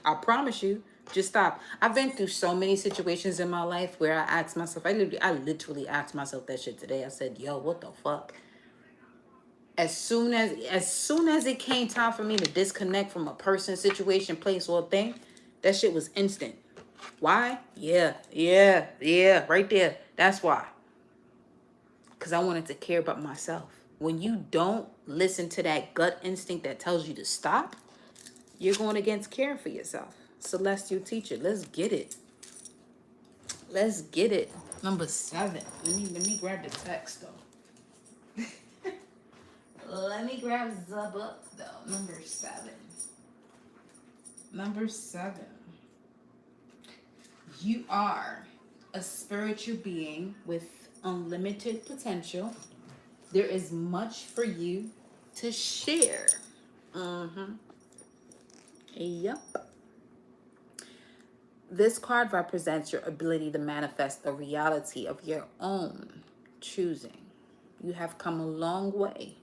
I promise you. Just stop. I've been through so many situations in my life where I asked myself, I literally asked myself that shit today. I said, yo, what the fuck? As soon as it came time for me to disconnect from a person, situation, place, or thing, that shit was instant. Why? Yeah, right there. That's why. Because I wanted to care about myself. When you don't listen to that gut instinct that tells you to stop, you're going against caring for yourself. Celestial teacher, let's get it. Let's get it. Number 7. Let me grab the text though. Let me grab the book though. Number 7. Number 7. You are a spiritual being with unlimited potential. There is much for you to share. Yep. This card represents your ability to manifest a reality of your own choosing. You have come a long way,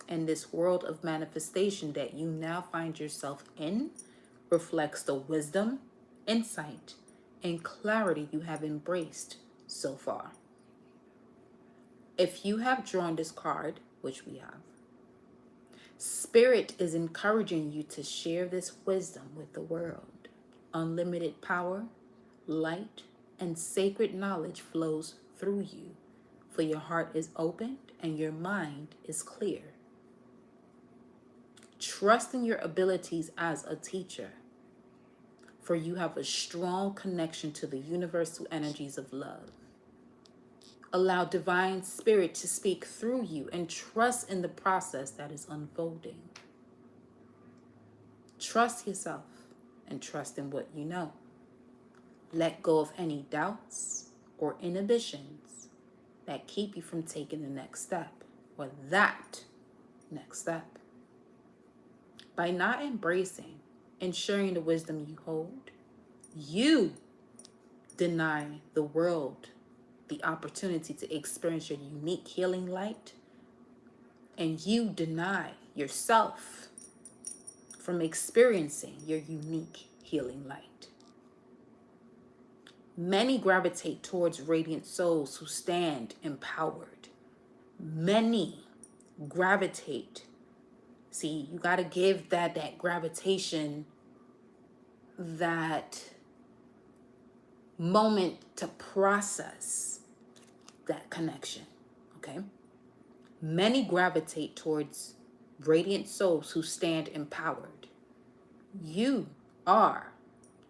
and this world of manifestation that you now find yourself in reflects the wisdom, insight, and clarity you have embraced so far. If you have drawn this card, which we have, Spirit is encouraging you to share this wisdom with the world. Unlimited power, light, and sacred knowledge flows through you, for your heart is opened and your mind is clear. Trust in your abilities as a teacher, for you have a strong connection to the universal energies of love. Allow divine spirit to speak through you and trust in the process that is unfolding. Trust yourself and trust in what you know. Let go of any doubts or inhibitions that keep you from taking the next step or that next step. By not embracing and sharing the wisdom you hold, you deny the world the opportunity to experience your unique healing light, and you deny yourself from experiencing your unique healing light. Many gravitate towards radiant souls who stand empowered. Many gravitate. See, you got to give that gravitation, that moment to process that connection, okay? Many gravitate towards radiant souls who stand empowered. You are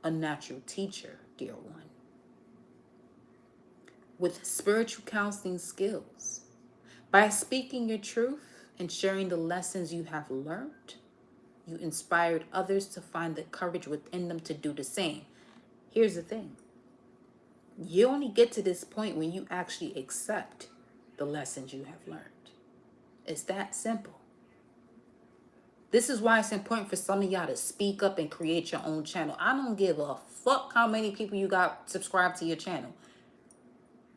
a natural teacher, dear one, with spiritual counseling skills. By speaking your truth and sharing the lessons you have learned, you inspired others to find the courage within them to do the same. Here's the thing. You only get to this point when you actually accept the lessons you have learned. It's that simple. This is why it's important for some of y'all to speak up and create your own channel. I don't give a fuck how many people you got subscribed to your channel.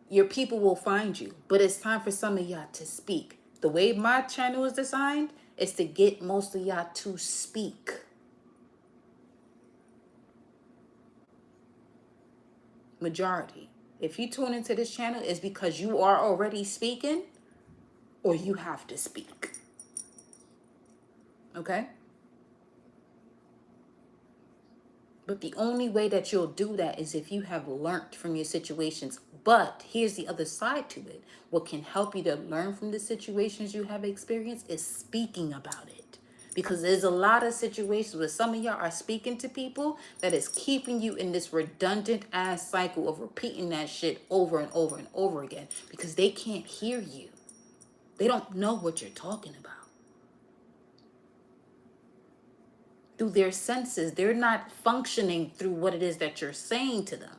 Your people will find you. But it's time for some of y'all to speak. The way my channel is designed is to get most of y'all to speak. Majority. If you tune into this channel, it's because you are already speaking or you have to speak. Okay? But the only way that you'll do that is if you have learned from your situations. But here's the other side to it. What can help you to learn from the situations you have experienced is speaking about it. Because there's a lot of situations where some of y'all are speaking to people that is keeping you in this redundant ass cycle of repeating that shit over and over and over again. Because they can't hear you. They don't know what you're talking about. Through their senses, they're not functioning through what it is that you're saying to them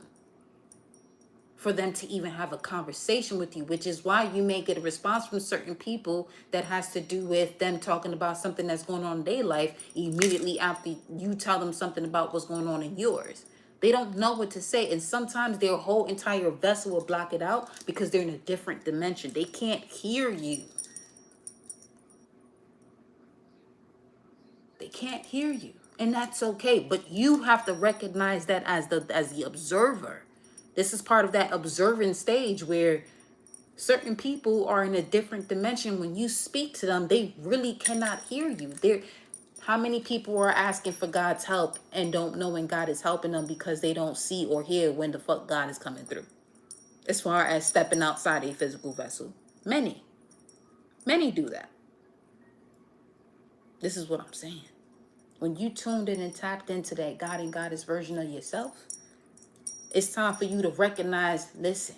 for them to even have a conversation with you, which is why you may get a response from certain people that has to do with them talking about something that's going on in their life immediately after you tell them something about what's going on in yours. They don't know what to say, and sometimes their whole entire vessel will block it out because they're in a different dimension. They can't hear you. They can't hear you, and that's okay. But you have to recognize that as the observer. This is part of that observing stage where certain people are in a different dimension. When you speak to them, they really cannot hear you. How many people are asking for God's help and don't know when God is helping them because they don't see or hear when the fuck God is coming through? As far as stepping outside a physical vessel. Many do that. This is what I'm saying. When you tuned in and tapped into that God and Goddess version of yourself, it's time for you to recognize, listen,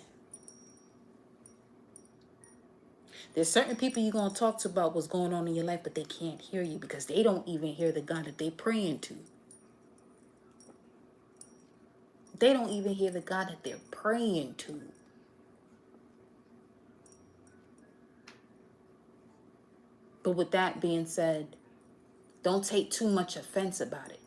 there's certain people you're going to talk to about what's going on in your life, but they can't hear you because they don't even hear the God that they praying to. They don't even hear the God that they're praying to. But with that being said, don't take too much offense about it.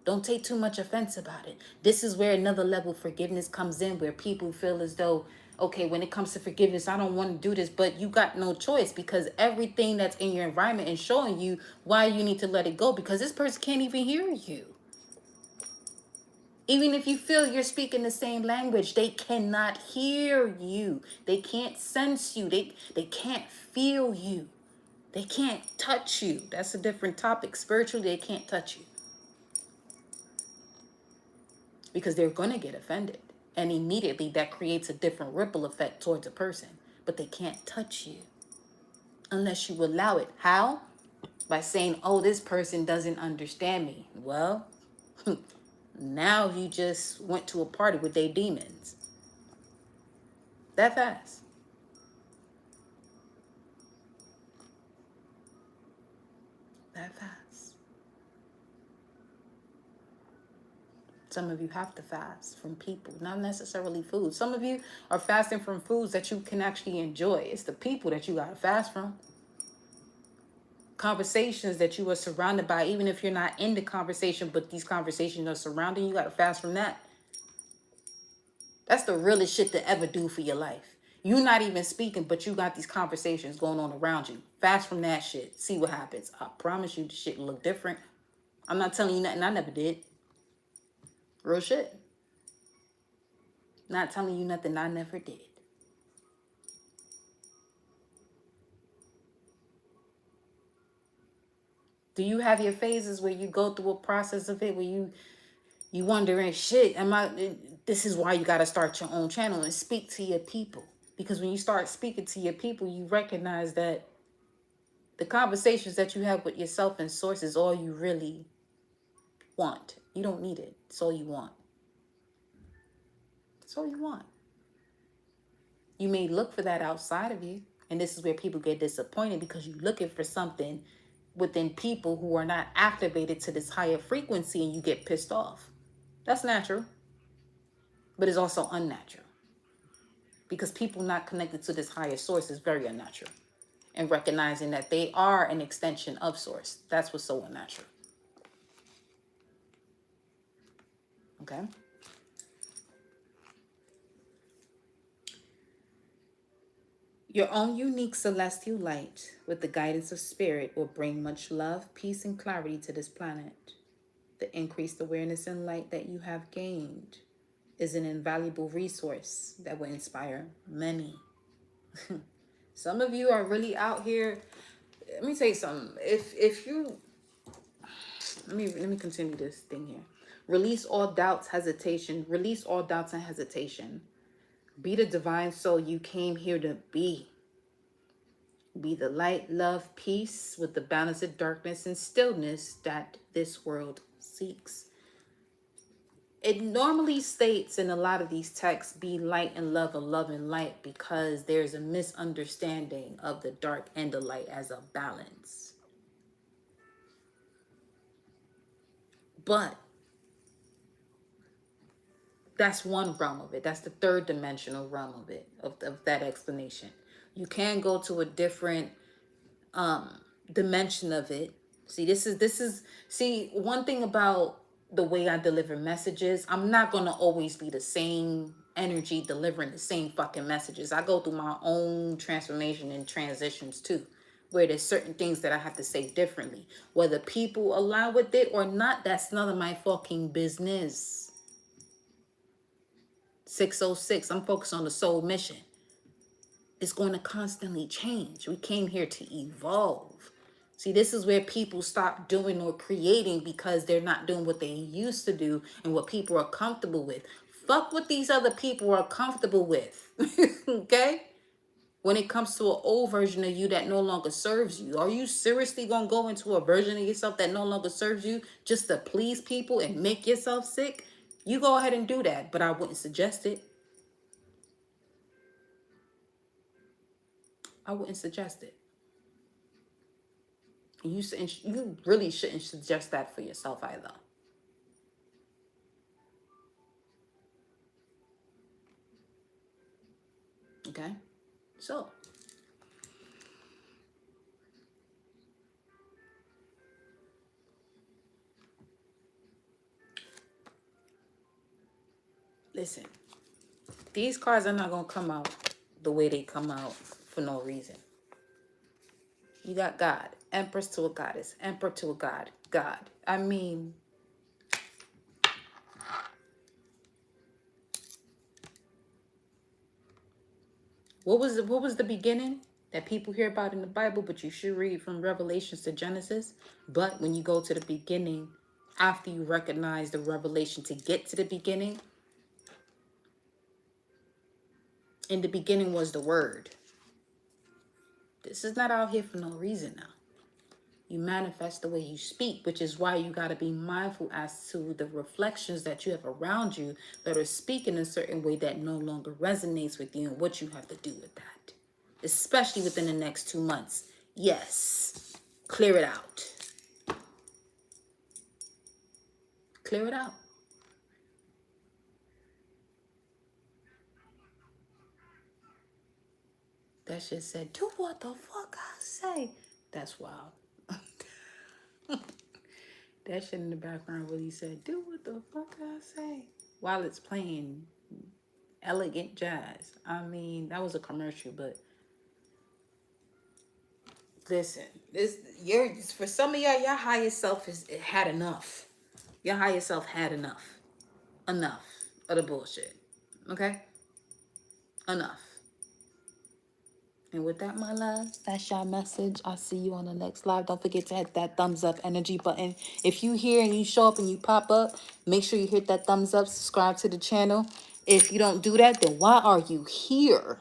Don't take too much offense about it. This is where another level of forgiveness comes in, where people feel as though, okay, when it comes to forgiveness, I don't want to do this, but you got no choice because everything that's in your environment is showing you why you need to let it go, because this person can't even hear you. Even if you feel you're speaking the same language, they cannot hear you. They can't sense you. They can't feel you. They can't touch you. That's a different topic. Spiritually, they can't touch you. Because they're going to get offended. And immediately that creates a different ripple effect towards a person. But they can't touch you unless you allow it. How? By saying, oh, this person doesn't understand me. Well, now you just went to a party with their demons. That fast. That fast. Some of you have to fast from people, not necessarily food. Some of you are fasting from foods that you can actually enjoy. It's the people that you got to fast from. Conversations that you are surrounded by, even if you're not in the conversation, but these conversations are surrounding you, got to fast from that. That's the realest shit to ever do for your life. You're not even speaking, but you got these conversations going on around you. Fast from that shit. See what happens. I promise you the shit will look different. I'm not telling you nothing I never did. Real shit. Not telling you nothing I never did. Do you have your phases where you go through a process of it, where you wondering, shit, this is why you got to start your own channel and speak to your people. Because when you start speaking to your people, you recognize that the conversations that you have with yourself and source is all you really want. You don't need it. It's all you want. It's all you want. You may look for that outside of you. And this is where people get disappointed, because you're looking for something within people who are not activated to this higher frequency, and you get pissed off. That's natural, but it's also unnatural. because people not connected to this higher source is very unnatural. And recognizing that they are an extension of source. That's what's so unnatural. Okay? Your own unique celestial light with the guidance of spirit will bring much love, peace, and clarity to this planet. The increased awareness and light that you have gained is an invaluable resource that will inspire many. Some of you are really out here. Let me tell you something. If you let me continue this thing here. Release all doubts, hesitation. Release all doubts and hesitation. Be the divine soul you came here to be. Be the light, love, peace with the balance of darkness and stillness that this world seeks. It normally states in a lot of these texts, be light and love, or love and light, because there's a misunderstanding of the dark and the light as a balance. But that's one realm of it. That's the third dimensional realm of it, of that explanation. You can go to a different dimension of it. See, one thing about the way I deliver messages, I'm not going to always be the same energy delivering the same fucking messages. I go through my own transformation and transitions too, where there's certain things that I have to say differently. Whether people align with it or not, that's none of my fucking business. 606, I'm focused on the soul mission. It's going to constantly change. We came here to evolve. See, this is where people stop doing or creating because they're not doing what they used to do and what people are comfortable with. Fuck what these other people are comfortable with. Okay? When it comes to an old version of you that no longer serves you, are you seriously going to go into a version of yourself that no longer serves you just to please people and make yourself sick? You go ahead and do that, but I wouldn't suggest it. I wouldn't suggest it. You really shouldn't suggest that for yourself either. Okay? So, listen. These cards are not going to come out the way they come out for no reason. You got God, Empress to a goddess, Emperor to a god, God. I mean, what was the beginning that people hear about in the Bible, but you should read from Revelations to Genesis? But when you go to the beginning, after you recognize the revelation to get to the beginning, in the beginning was the word. This is not out here for no reason now. You manifest the way you speak, which is why you got to be mindful as to the reflections that you have around you that are speaking a certain way that no longer resonates with you and what you have to do with that. Especially within the next 2 months. Yes. Clear it out. Clear it out. That shit said, do what the fuck I say. That's wild. That shit in the background really said, do what the fuck I say. While it's playing elegant jazz. I mean, that was a commercial, but listen, for some of y'all, your higher self had enough. Your higher self had enough. Enough of the bullshit. Okay? Enough. And with that, my love, that's your message. I'll see you on the next live. Don't forget to hit that thumbs up energy button. If you here and you show up and you pop up, make sure you hit that thumbs up, subscribe to the channel. If you don't do that, then why are you here?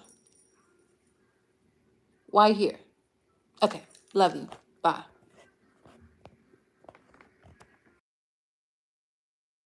Why here? Okay. Love you. Bye.